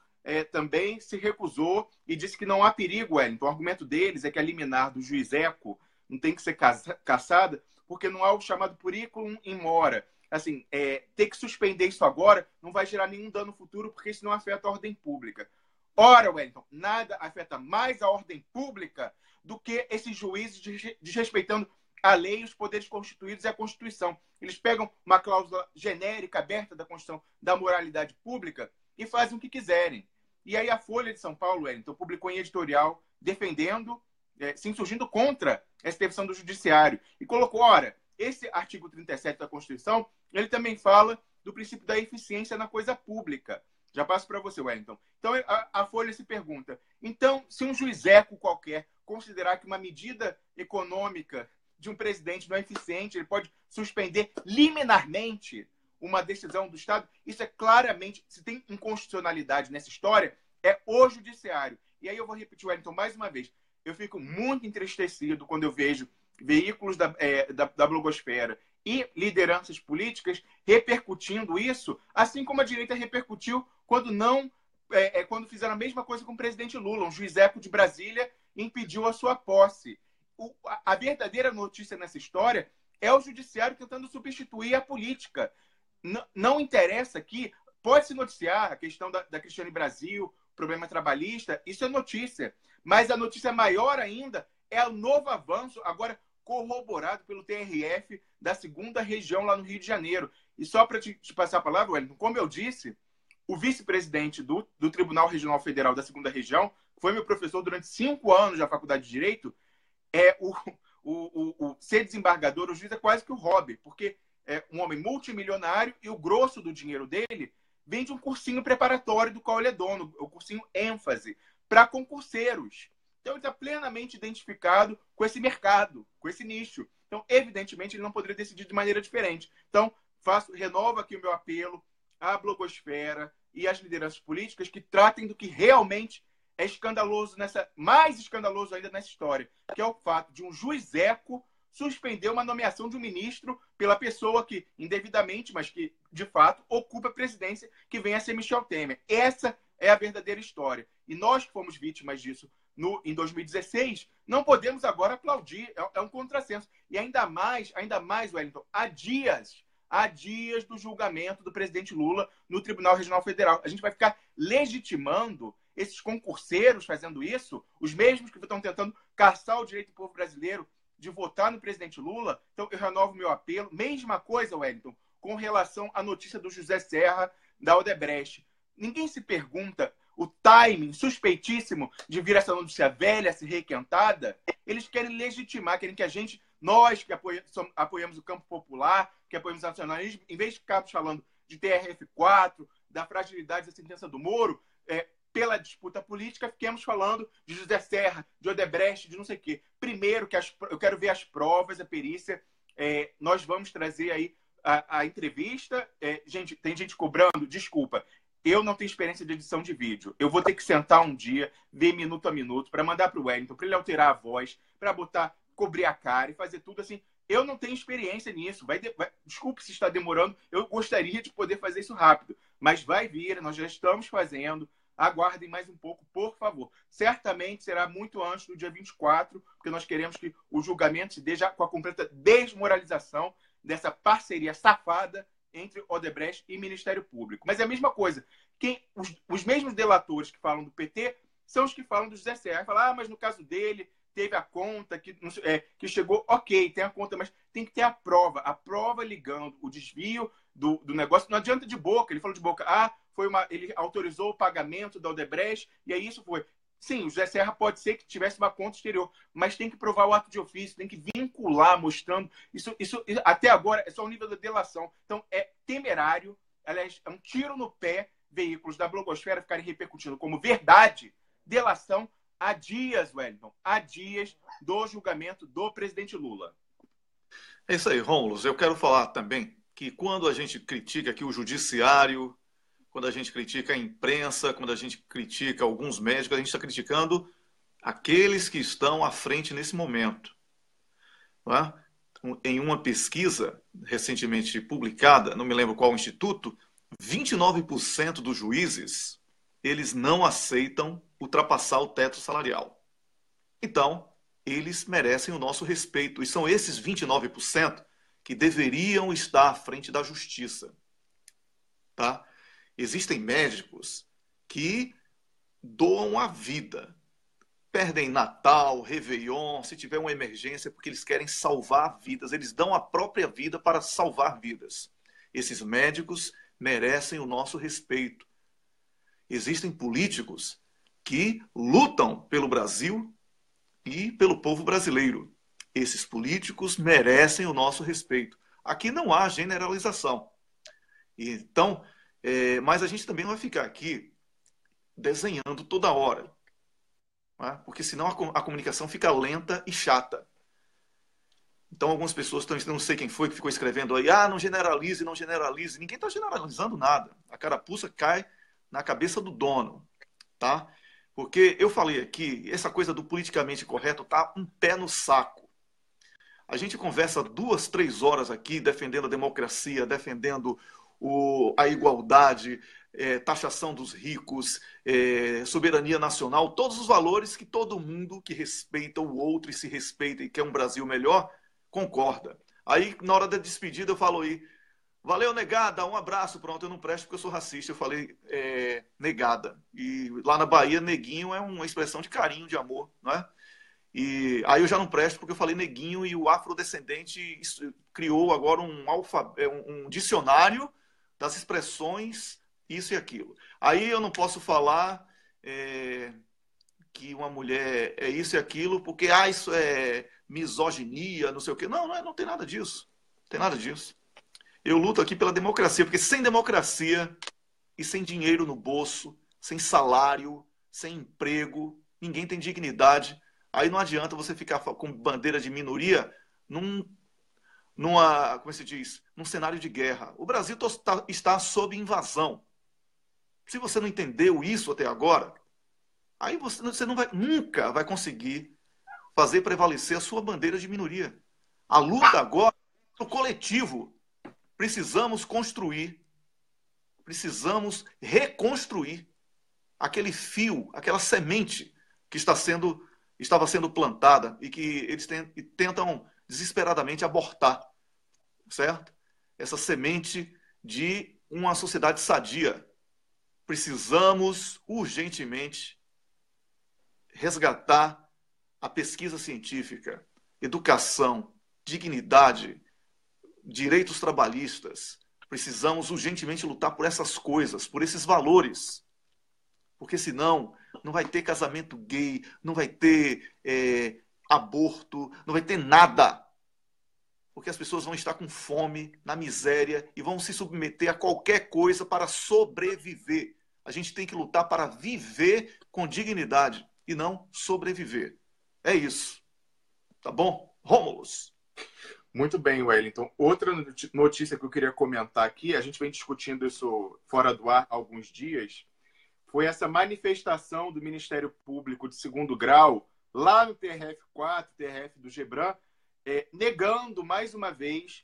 também se recusou e disse que não há perigo, Wellington. O argumento deles é que a liminar do juizeco não tem que ser cassada porque não há o chamado curriculum in mora. Assim, ter que suspender isso agora não vai gerar nenhum dano futuro, porque isso não afeta a ordem pública. Ora, Wellington, nada afeta mais a ordem pública do que esses juízes desrespeitando a lei, os poderes constituídos e a Constituição. Eles pegam uma cláusula genérica, aberta da Constituição da moralidade pública e fazem o que quiserem. E aí a Folha de São Paulo, Wellington, publicou em editorial defendendo, se insurgindo contra essa intervenção do judiciário. E colocou, ora, esse artigo 37 da Constituição, ele também fala do princípio da eficiência na coisa pública. Já passo para você, Wellington. Então, a Folha se pergunta, então, se um juizeco qualquer considerar que uma medida econômica de um presidente não é eficiente, ele pode suspender liminarmente uma decisão do Estado, isso é claramente, se tem inconstitucionalidade nessa história, é o judiciário. E aí eu vou repetir, Wellington, mais uma vez. Eu fico muito entristecido quando eu vejo veículos da blogosfera e lideranças políticas repercutindo isso, assim como a direita repercutiu quando fizeram a mesma coisa com o presidente Lula. Um juizeco de Brasília impediu a sua posse. A verdadeira notícia nessa história é o judiciário tentando substituir a política. Não interessa que pode-se noticiar a questão da Cristiane Brasil, problema trabalhista, isso é notícia. Mas a notícia maior ainda é o novo avanço, agora corroborado pelo TRF da Segunda Região, lá no Rio de Janeiro. E só para te passar a palavra, Wellington, como eu disse, o vice-presidente do Tribunal Regional Federal da Segunda Região, que foi meu professor durante 5 anos na Faculdade de Direito, ser desembargador, o juiz é quase que o hobby, porque é um homem multimilionário e o grosso do dinheiro dele vem de um cursinho preparatório do qual ele é dono, o cursinho ênfase, para concurseiros. Então, ele está plenamente identificado com esse mercado, com esse nicho. Então, evidentemente, ele não poderia decidir de maneira diferente. Então, renovo aqui o meu apelo à blogosfera e às lideranças políticas que tratem do que realmente é escandaloso, mais escandaloso ainda nessa história, que é o fato de um juizeco suspender uma nomeação de um ministro pela pessoa que, indevidamente, mas que, de fato, ocupa a presidência, que vem a ser Michel Temer. Essa é a verdadeira história. E nós que fomos vítimas disso em 2016, não podemos agora aplaudir. É um contrassenso. E ainda mais, Wellington, há dias do julgamento do presidente Lula no Tribunal Regional Federal. A gente vai ficar legitimando esses concurseiros fazendo isso, os mesmos que estão tentando caçar o direito do povo brasileiro de votar no presidente Lula. Então, eu renovo meu apelo. Mesma coisa, Wellington, com relação à notícia do José Serra, da Odebrecht. Ninguém se pergunta o timing suspeitíssimo de vir essa notícia velha, se requentada. Eles querem legitimar, querem que nós que apoiamos o campo popular, que apoiamos o nacionalismo, em vez de ficarmos falando de TRF4, da fragilidade da sentença do Moro, pela disputa política, fiquemos falando de José Serra, de Odebrecht, de não sei o quê. Primeiro, eu quero ver as provas, a perícia. Nós vamos trazer aí a entrevista. Tem gente cobrando, desculpa, eu não tenho experiência de edição de vídeo. Eu vou ter que sentar um dia, ver minuto a minuto, para mandar para o Wellington, para ele alterar a voz, para cobrir a cara e fazer tudo assim. Eu não tenho experiência nisso. Desculpe se está demorando. Eu gostaria de poder fazer isso rápido. Mas vai vir, nós já estamos fazendo. Aguardem mais um pouco, por favor. Certamente será muito antes do dia 24, porque nós queremos que o julgamento se dê já com a completa desmoralização dessa parceria safada entre Odebrecht e Ministério Público. Mas é a mesma coisa. Os mesmos delatores que falam do PT são os que falam do José Serra. Falam, mas no caso dele teve a conta, que chegou, ok, tem a conta, mas tem que ter a prova ligando o desvio do negócio. Não adianta de boca, ele falou de boca, ele autorizou o pagamento da Odebrecht, e aí isso foi. Sim, o José Serra pode ser que tivesse uma conta exterior, mas tem que provar o ato de ofício, tem que vincular, mostrando. Isso até agora é só o nível da delação. Então, é temerário, aliás, é um tiro no pé veículos da blogosfera ficarem repercutindo como verdade delação há dias, Wellington, há dias do julgamento do presidente Lula. É isso aí, Rômulo. Eu quero falar também que quando a gente critica aqui o judiciário, quando a gente critica a imprensa, quando a gente critica alguns médicos, a gente está criticando aqueles que estão à frente nesse momento. Não é? Em uma pesquisa recentemente publicada, não me lembro qual instituto, 29% dos juízes, eles não aceitam ultrapassar o teto salarial. Então, eles merecem o nosso respeito. E são esses 29% que deveriam estar à frente da justiça. Tá? Existem médicos que doam a vida. Perdem Natal, Réveillon, se tiver uma emergência, porque eles querem salvar vidas. Eles dão a própria vida para salvar vidas. Esses médicos merecem o nosso respeito. Existem políticos que lutam pelo Brasil e pelo povo brasileiro. Esses políticos merecem o nosso respeito. Aqui não há generalização. Então, mas a gente também não vai ficar aqui desenhando toda hora, né? Porque senão a comunicação fica lenta e chata. Então algumas pessoas estão, não sei quem foi que ficou escrevendo aí, não generalize, não generalize. Ninguém está generalizando nada. A carapuça cai na cabeça do dono, tá? Porque eu falei aqui, essa coisa do politicamente correto tá um pé no saco. A gente conversa 2, 3 horas aqui defendendo a democracia, defendendo a igualdade, taxação dos ricos, soberania nacional, todos os valores que todo mundo que respeita o outro e se respeita e quer um Brasil melhor, concorda. Aí, na hora da despedida, eu falo aí, valeu, negada, um abraço, pronto, eu não presto porque eu sou racista, eu falei negada. E lá na Bahia, neguinho é uma expressão de carinho, de amor, não é? E aí eu já não presto porque eu falei neguinho e o afrodescendente criou agora um dicionário das expressões isso e aquilo. Aí eu não posso falar que uma mulher é isso e aquilo porque isso é misoginia, não sei o quê. Não tem nada disso. Não tem nada disso. Eu luto aqui pela democracia, porque sem democracia e sem dinheiro no bolso, sem salário, sem emprego, ninguém tem dignidade. Aí não adianta você ficar com bandeira de minoria como se diz, num cenário de guerra. O Brasil está sob invasão. Se você não entendeu isso até agora, aí você nunca vai conseguir fazer prevalecer a sua bandeira de minoria. A luta agora é o coletivo. Precisamos construir, precisamos reconstruir aquele fio, aquela semente que estava sendo plantada e que eles tentam desesperadamente abortar, certo? Essa semente de uma sociedade sadia. Precisamos urgentemente resgatar a pesquisa científica, educação, dignidade, direitos trabalhistas. Precisamos urgentemente lutar por essas coisas, por esses valores. Porque senão não vai ter casamento gay, não vai ter aborto, não vai ter nada. Porque as pessoas vão estar com fome, na miséria e vão se submeter a qualquer coisa para sobreviver. A gente tem que lutar para viver com dignidade e não sobreviver. É isso. Tá bom? Rômulus. Muito bem, Wellington. Outra notícia que eu queria comentar aqui, a gente vem discutindo isso fora do ar há alguns dias, foi essa manifestação do Ministério Público de segundo grau, lá no TRF4, TRF do Gebran, negando mais uma vez,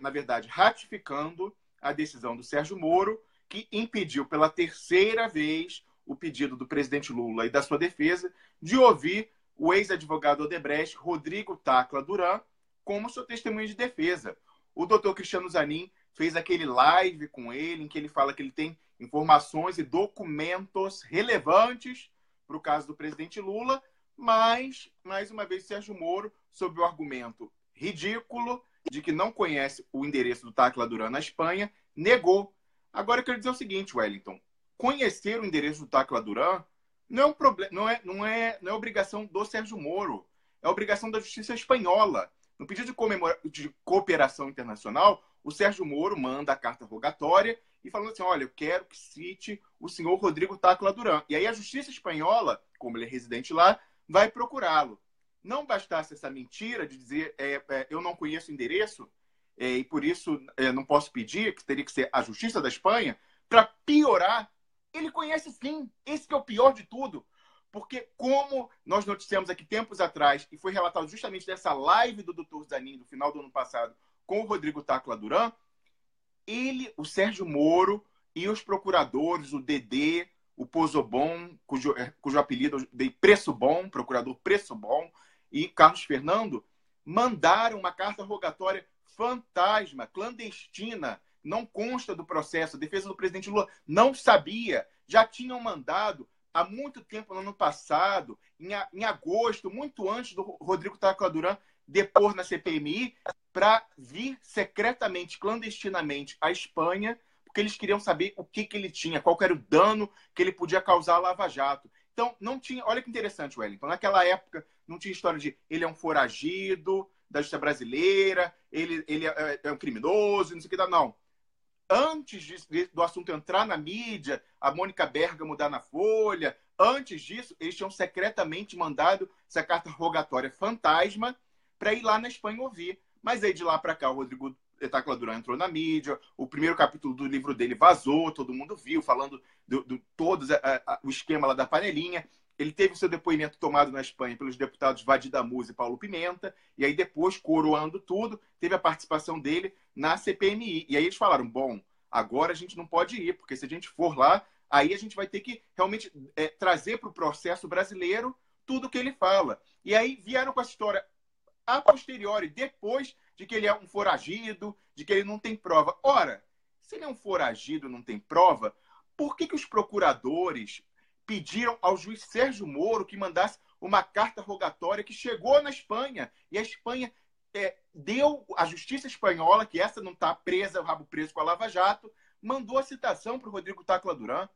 na verdade, ratificando a decisão do Sérgio Moro, que impediu pela terceira vez o pedido do presidente Lula e da sua defesa de ouvir o ex-advogado Odebrecht, Rodrigo Tacla Duran, como sua testemunha de defesa. O doutor Cristiano Zanin fez aquele live com ele, em que ele fala que ele tem informações e documentos relevantes para o caso do presidente Lula, Mas, mais uma vez, Sérgio Moro, sob o argumento ridículo de que não conhece o endereço do Tacla Duran na Espanha, negou. Agora eu quero dizer o seguinte, Wellington. Conhecer o endereço do Tacla Duran não é um problema, não é obrigação do Sérgio Moro, é obrigação da justiça espanhola. No pedido de cooperação internacional, o Sérgio Moro manda a carta rogatória e falando assim, olha, eu quero que cite o senhor Rodrigo Tacla Duran. E aí a justiça espanhola, como ele é residente lá, vai procurá-lo. Não bastasse essa mentira de dizer eu não conheço o endereço e por isso não posso pedir, que teria que ser a justiça da Espanha, para piorar, ele conhece sim. Esse que é o pior de tudo. Porque como nós noticiamos aqui tempos atrás, e foi relatado justamente nessa live do Dr. Zanin, do final do ano passado, com o Rodrigo Tacla Duran, o Sérgio Moro e os procuradores, o Dedê, o Pozobon, cujo apelido eu dei Preço Bom, procurador Preço Bom, e Carlos Fernando, mandaram uma carta rogatória fantasma, clandestina, não consta do processo. A defesa do presidente Lula não sabia, já tinham mandado há muito tempo, no ano passado, em agosto, muito antes do Rodrigo Tacla Duran depor na CPMI, para vir secretamente, clandestinamente à Espanha, porque eles queriam saber o que ele tinha, qual era o dano que ele podia causar à Lava Jato. Então, não tinha... Olha que interessante, Wellington. Naquela época, não tinha história de ele é um foragido da justiça brasileira, ele é um criminoso, não sei o que. Não. Antes do assunto entrar na mídia, a Mônica Bergamo dar na Folha, antes disso, eles tinham secretamente mandado essa carta rogatória fantasma para ir lá na Espanha ouvir. Mas aí, de lá para cá, o Rodrigo Tacla Duran entrou na mídia, o primeiro capítulo do livro dele vazou, todo mundo viu, falando todo o esquema lá da panelinha. Ele teve o seu depoimento tomado na Espanha pelos deputados Vadi Damuz e Paulo Pimenta, e aí depois, coroando tudo, teve a participação dele na CPMI. E aí eles falaram, bom, agora a gente não pode ir, porque se a gente for lá, aí a gente vai ter que realmente trazer para o processo brasileiro tudo o que ele fala. E aí vieram com essa história a posteriori, depois de que ele é um foragido, de que ele não tem prova. Ora, se ele é um foragido e não tem prova, por que os procuradores pediram ao juiz Sérgio Moro que mandasse uma carta rogatória que chegou na Espanha? E a Espanha deu, a justiça espanhola, que essa não está presa, o rabo preso com a Lava Jato, mandou a citação para o Rodrigo Tacla Duran.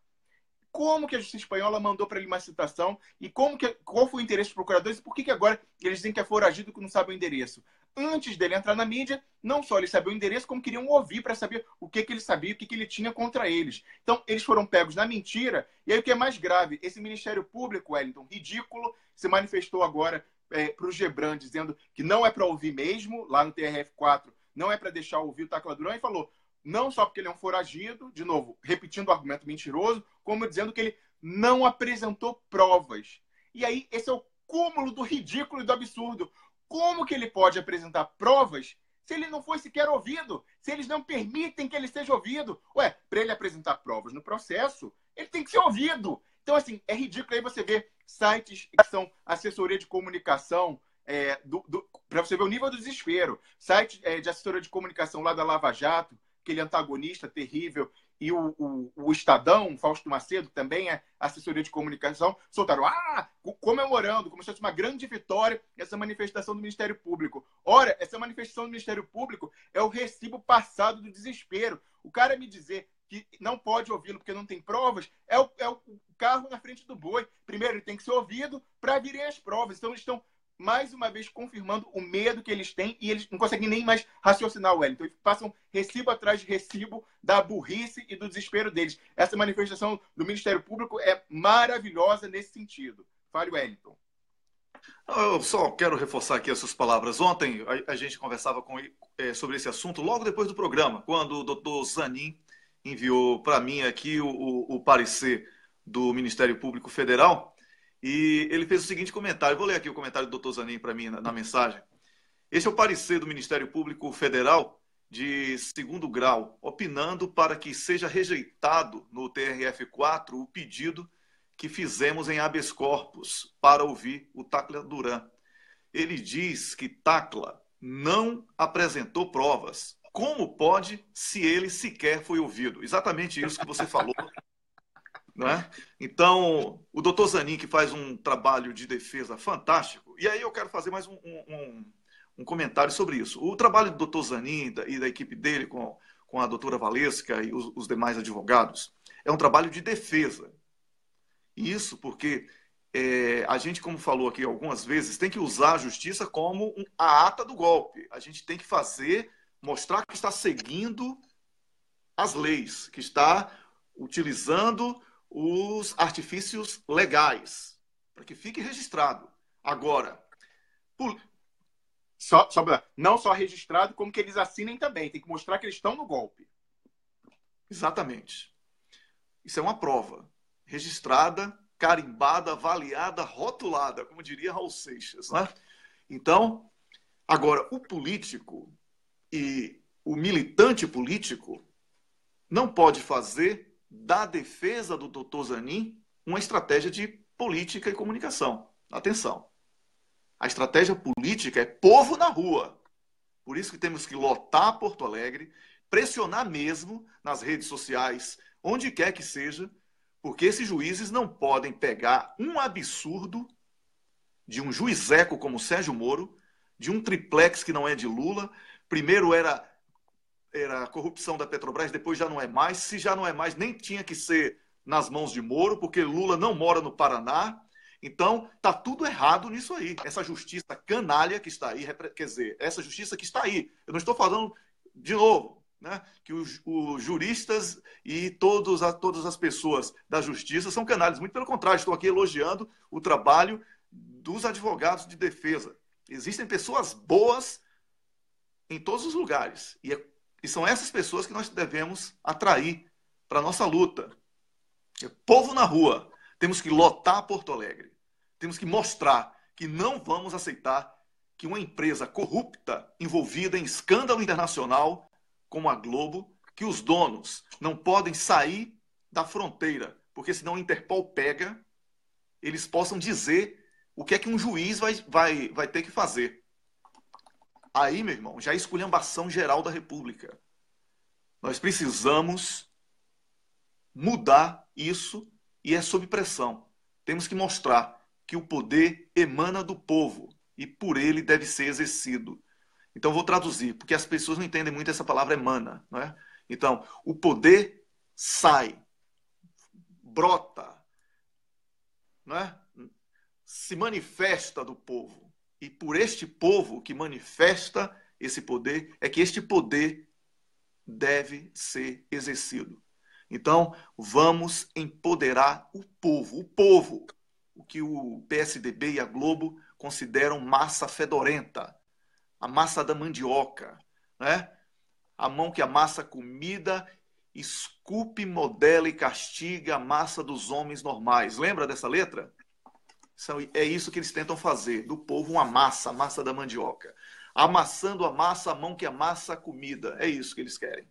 Como que a justiça espanhola mandou para ele uma citação e qual foi o interesse dos procuradores e por que agora eles dizem que é foragido que não sabe o endereço? Antes dele entrar na mídia, não só ele sabia o endereço, como queriam ouvir para saber o que ele sabia, o que ele tinha contra eles. Então, eles foram pegos na mentira. E aí, o que é mais grave, esse Ministério Público, Wellington, ridículo, se manifestou agora para o Gebran, dizendo que não é para ouvir mesmo, lá no TRF4, não é para deixar ouvir o Tacla Duran, e falou, não só porque ele é um foragido, de novo, repetindo o argumento mentiroso, como dizendo que ele não apresentou provas. E aí, esse é o cúmulo do ridículo e do absurdo. Como que ele pode apresentar provas se ele não foi sequer ouvido? Se eles não permitem que ele seja ouvido? Ué, para ele apresentar provas no processo, ele tem que ser ouvido. Então, assim, é ridículo. Aí você vê sites que são assessoria de comunicação, para você ver o nível do desespero. Site de assessoria de comunicação lá da Lava Jato, aquele antagonista terrível, e o Estadão, Fausto Macedo, também é assessoria de comunicação, soltaram, comemorando, como se fosse uma grande vitória essa manifestação do Ministério Público. Ora, essa manifestação do Ministério Público é o recibo passado do desespero. O cara me dizer que não pode ouvi-lo porque não tem provas é o carro na frente do boi. Primeiro, ele tem que ser ouvido para virem as provas. Então, eles estão mais uma vez confirmando o medo que eles têm e eles não conseguem nem mais raciocinar, Wellington. Eles passam recibo atrás de recibo da burrice e do desespero deles. Essa manifestação do Ministério Público é maravilhosa nesse sentido. Fale, Wellington. Eu só quero reforçar aqui essas palavras. Ontem a gente conversava sobre esse assunto logo depois do programa, quando o doutor Zanin enviou para mim aqui o parecer do Ministério Público Federal. E ele fez o seguinte comentário. Vou ler aqui o comentário do Dr. Zanin para mim na mensagem. Esse é o parecer do Ministério Público Federal de 2º grau, opinando para que seja rejeitado no TRF4 o pedido que fizemos em habeas corpus para ouvir o Tacla Duran. Ele diz que Tacla não apresentou provas. Como pode se ele sequer foi ouvido? Exatamente isso que você falou. Não é? Então, o doutor Zanin, que faz um trabalho de defesa fantástico, e aí eu quero fazer mais um comentário sobre isso. O trabalho do doutor Zanin e da equipe dele com a doutora Valesca e os demais advogados é um trabalho de defesa. Isso porque a gente, como falou aqui algumas vezes, tem que usar a justiça como a ata do golpe. A gente tem que mostrar que está seguindo as leis, que está utilizando os artifícios legais, para que fique registrado. Agora, não só registrado, como que eles assinem também. Tem que mostrar que eles estão no golpe. Exatamente. Isso é uma prova. Registrada, carimbada, avaliada, rotulada, como diria Raul Seixas. Né? Então, agora, o político e o militante político não pode fazer da defesa do doutor Zanin uma estratégia de política e comunicação. Atenção. A estratégia política é povo na rua. Por isso que temos que lotar Porto Alegre, pressionar mesmo nas redes sociais, onde quer que seja, porque esses juízes não podem pegar um absurdo de um juizeco como Sérgio Moro, de um triplex que não é de Lula. Primeiro era a corrupção da Petrobras, depois já não é mais. Se já não é mais, nem tinha que ser nas mãos de Moro, porque Lula não mora no Paraná. Então, está tudo errado nisso aí. Essa justiça canalha que está aí, quer dizer, essa justiça que está aí. Eu não estou falando, de novo, né, que os juristas e todas as pessoas da justiça são canalhas. Muito pelo contrário, estou aqui elogiando o trabalho dos advogados de defesa. Existem pessoas boas em todos os lugares. E são essas pessoas que nós devemos atrair para a nossa luta. Povo na rua. Temos que lotar Porto Alegre. Temos que mostrar que não vamos aceitar que uma empresa corrupta, envolvida em escândalo internacional, como a Globo, que os donos não podem sair da fronteira, porque senão o Interpol pega, eles possam dizer o que é que um juiz vai ter que fazer. Aí, meu irmão, já é esculhambação geral da República. Nós precisamos mudar isso e é sob pressão. Temos que mostrar que o poder emana do povo e por ele deve ser exercido. Então, vou traduzir, porque as pessoas não entendem muito essa palavra emana. Não é? Então, o poder sai, brota, não é? Se manifesta do povo. E por este povo que manifesta esse poder, é que este poder deve ser exercido. Então, vamos empoderar o povo, o que o PSDB e a Globo consideram massa fedorenta, a massa da mandioca, né? A mão que amassa comida, esculpe, modela e castiga a massa dos homens normais. Lembra dessa letra? É isso que eles tentam fazer, do povo uma massa, a massa da mandioca. Amassando a massa, a mão que amassa a comida. É isso que eles querem.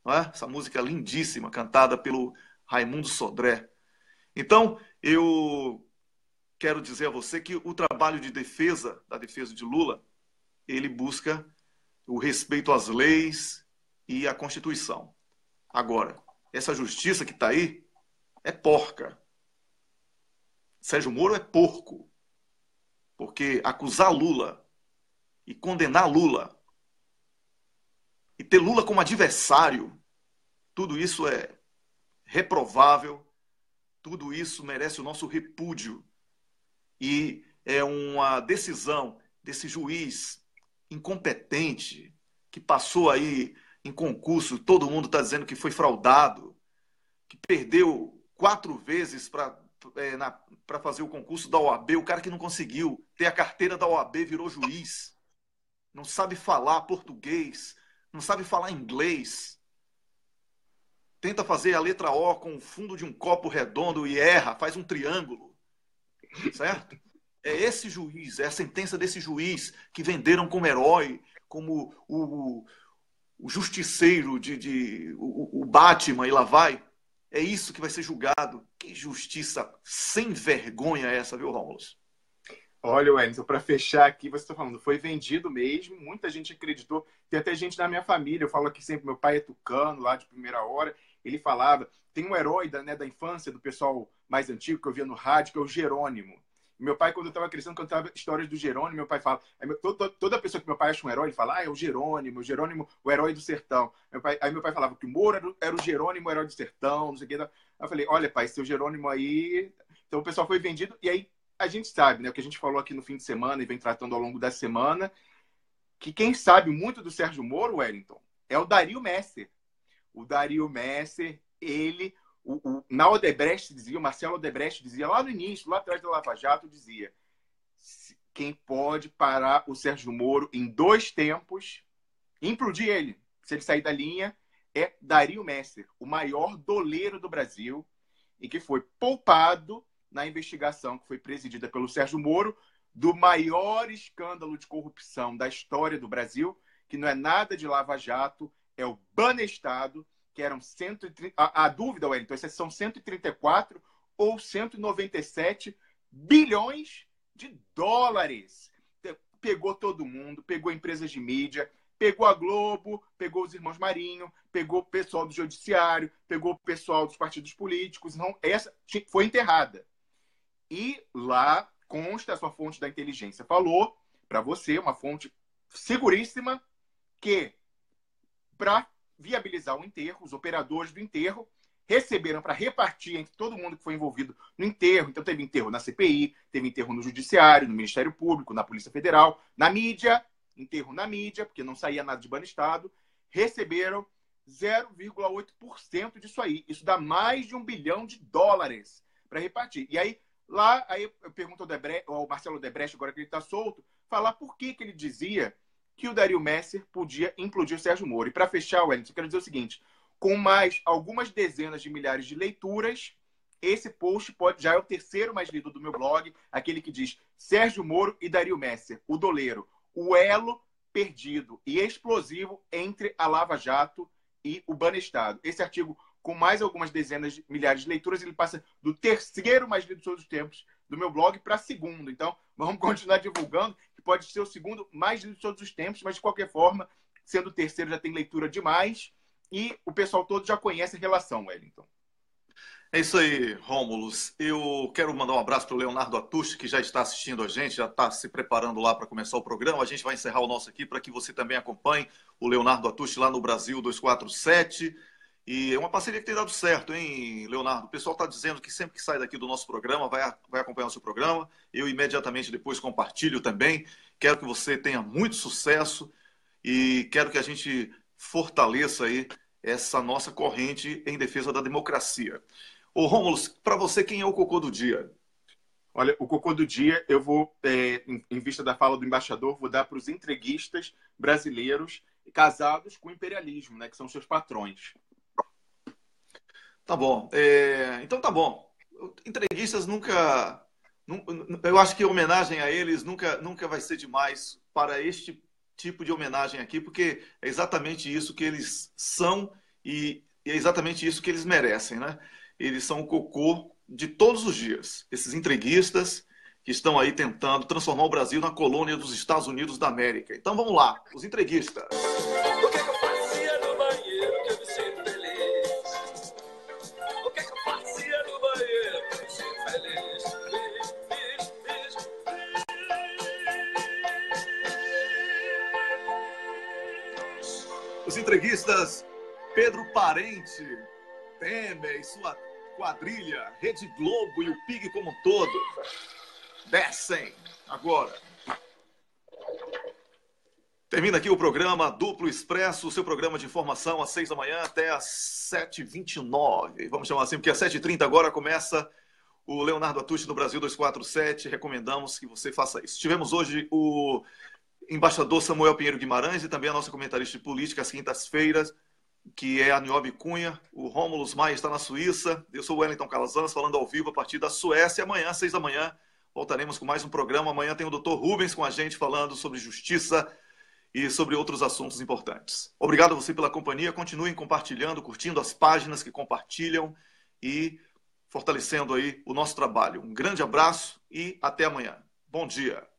Não é? Essa música lindíssima, cantada pelo Raimundo Sodré. Então, eu quero dizer a você que o trabalho de defesa, da defesa de Lula, ele busca o respeito às leis e à Constituição. Agora, essa justiça que está aí é porca. Sérgio Moro é porco. Porque acusar Lula e condenar Lula e ter Lula como adversário, tudo isso é reprovável, tudo isso merece o nosso repúdio. E é uma decisão desse juiz incompetente que passou aí em concurso, todo mundo está dizendo que foi fraudado, que perdeu 4 vezes para fazer o concurso da OAB, o cara que não conseguiu ter a carteira da OAB virou juiz, não sabe falar português, não sabe falar inglês, tenta fazer a letra O com o fundo de um copo redondo e erra, faz um triângulo, certo? É esse juiz, é a sentença desse juiz que venderam como herói, como o justiceiro, o Batman, e lá vai. É isso que vai ser julgado. Que justiça sem vergonha é essa, viu, Rômulo? Olha, Wellington, para fechar aqui, você está falando, foi vendido mesmo, muita gente acreditou. Tem até gente na minha família, eu falo aqui sempre, meu pai é tucano, lá de primeira hora, ele falava, tem um herói da infância, do pessoal mais antigo, que eu via no rádio, que é o Jerônimo. Meu pai, quando eu estava crescendo, cantava histórias do Jerônimo, meu pai fala, toda pessoa que meu pai acha um herói, ele fala, é o Jerônimo, o herói do sertão. Aí meu pai falava que o Moro era o Jerônimo, o herói do sertão, não sei o que. Aí eu falei, olha, pai, seu Jerônimo aí... Então o pessoal foi vendido, e aí a gente sabe, né, o que a gente falou aqui no fim de semana e vem tratando ao longo da semana, que quem sabe muito do Sérgio Moro, Wellington, é o Dario Messer. O Dario Messer, ele... na Odebrecht dizia, o Marcelo Odebrecht dizia, lá no início, lá atrás da Lava Jato, dizia, quem pode parar o Sérgio Moro em 2 tempos, implodir ele, se ele sair da linha, é Dario Messer, o maior doleiro do Brasil, e que foi poupado na investigação que foi presidida pelo Sérgio Moro, do maior escândalo de corrupção da história do Brasil, que não é nada de Lava Jato, é o Banestado, que eram 130... A dúvida, Wellington, são 134 ou 197 bilhões de dólares. Pegou todo mundo, pegou empresas de mídia, pegou a Globo, pegou os irmãos Marinho, pegou o pessoal do Judiciário, pegou o pessoal dos partidos políticos. Então, essa foi enterrada. E lá consta, a sua fonte da inteligência falou para você, uma fonte seguríssima, que para viabilizar o enterro, os operadores do enterro receberam para repartir entre todo mundo que foi envolvido no enterro. Então teve enterro na CPI, teve enterro no Judiciário, no Ministério Público, na Polícia Federal, na mídia, enterro na mídia, porque não saía nada de Banestado, receberam 0,8% disso aí. Isso dá mais de $1 bilhão para repartir. E aí, eu pergunto ao Marcelo Odebrecht, agora que ele está solto, falar por que ele dizia que o Dario Messer podia implodir o Sérgio Moro. E para fechar, Wellington, eu quero dizer o seguinte, com mais algumas dezenas de milhares de leituras, esse post já é o 3º mais lido do meu blog, aquele que diz Sérgio Moro e Dario Messer, o doleiro, o elo perdido e explosivo entre a Lava Jato e o Banestado. Esse artigo, com mais algumas dezenas de milhares de leituras, ele passa do 3º mais lido de todos os tempos do meu blog para 2º. Então, vamos continuar divulgando, que pode ser o 2º mais lido de todos os tempos, mas de qualquer forma, sendo o 3º já tem leitura demais e o pessoal todo já conhece a relação, Wellington. É isso aí, Rômulus. Eu quero mandar um abraço para o Leonardo Atushi, que já está assistindo a gente, já está se preparando lá para começar o programa. A gente vai encerrar o nosso aqui para que você também acompanhe o Leonardo Atushi lá no Brasil 247. E é uma parceria que tem dado certo, hein, Leonardo? O pessoal está dizendo que sempre que sai daqui do nosso programa, vai acompanhar o seu programa. Eu imediatamente depois compartilho também. Quero que você tenha muito sucesso e quero que a gente fortaleça aí essa nossa corrente em defesa da democracia. Ô, Rômulus, para você, quem é o cocô do dia? Olha, o cocô do dia, eu vou, em vista da fala do embaixador, vou dar para os entreguistas brasileiros casados com o imperialismo, né, que são seus patrões. Tá bom. Então tá bom. Entreguistas nunca... Eu acho que homenagem a eles nunca vai ser demais para este tipo de homenagem aqui, porque é exatamente isso que eles são e é exatamente isso que eles merecem, né? Eles são o cocô de todos os dias. Esses entreguistas que estão aí tentando transformar o Brasil na colônia dos Estados Unidos da América. Então vamos lá, os entreguistas. O que eu fazia no banheiro que eu me sinto feliz? O que eu fazia no banheiro que eu me sinto feliz? Os entreguistas Pedro Parente, Temer e sua quadrilha, Rede Globo e o PIG como um todo, descem agora. Termina aqui o programa Duplo Expresso, o seu programa de informação às 6 da manhã até às 7h29. Vamos chamar assim, porque às 7h30 agora começa o Leonardo Atushi no Brasil 247. Recomendamos que você faça isso. Tivemos hoje o embaixador Samuel Pinheiro Guimarães e também a nossa comentarista de política às quintas-feiras, que é a Niobe Cunha. O Rômulus Maia está na Suíça. Eu sou o Wellington Calazans, falando ao vivo a partir da Suécia. Amanhã, às 6 da manhã, voltaremos com mais um programa. Amanhã tem o Dr. Rubens com a gente falando sobre justiça e sobre outros assuntos importantes. Obrigado a você pela companhia. Continuem compartilhando, curtindo as páginas que compartilham e fortalecendo aí o nosso trabalho. Um grande abraço e até amanhã. Bom dia.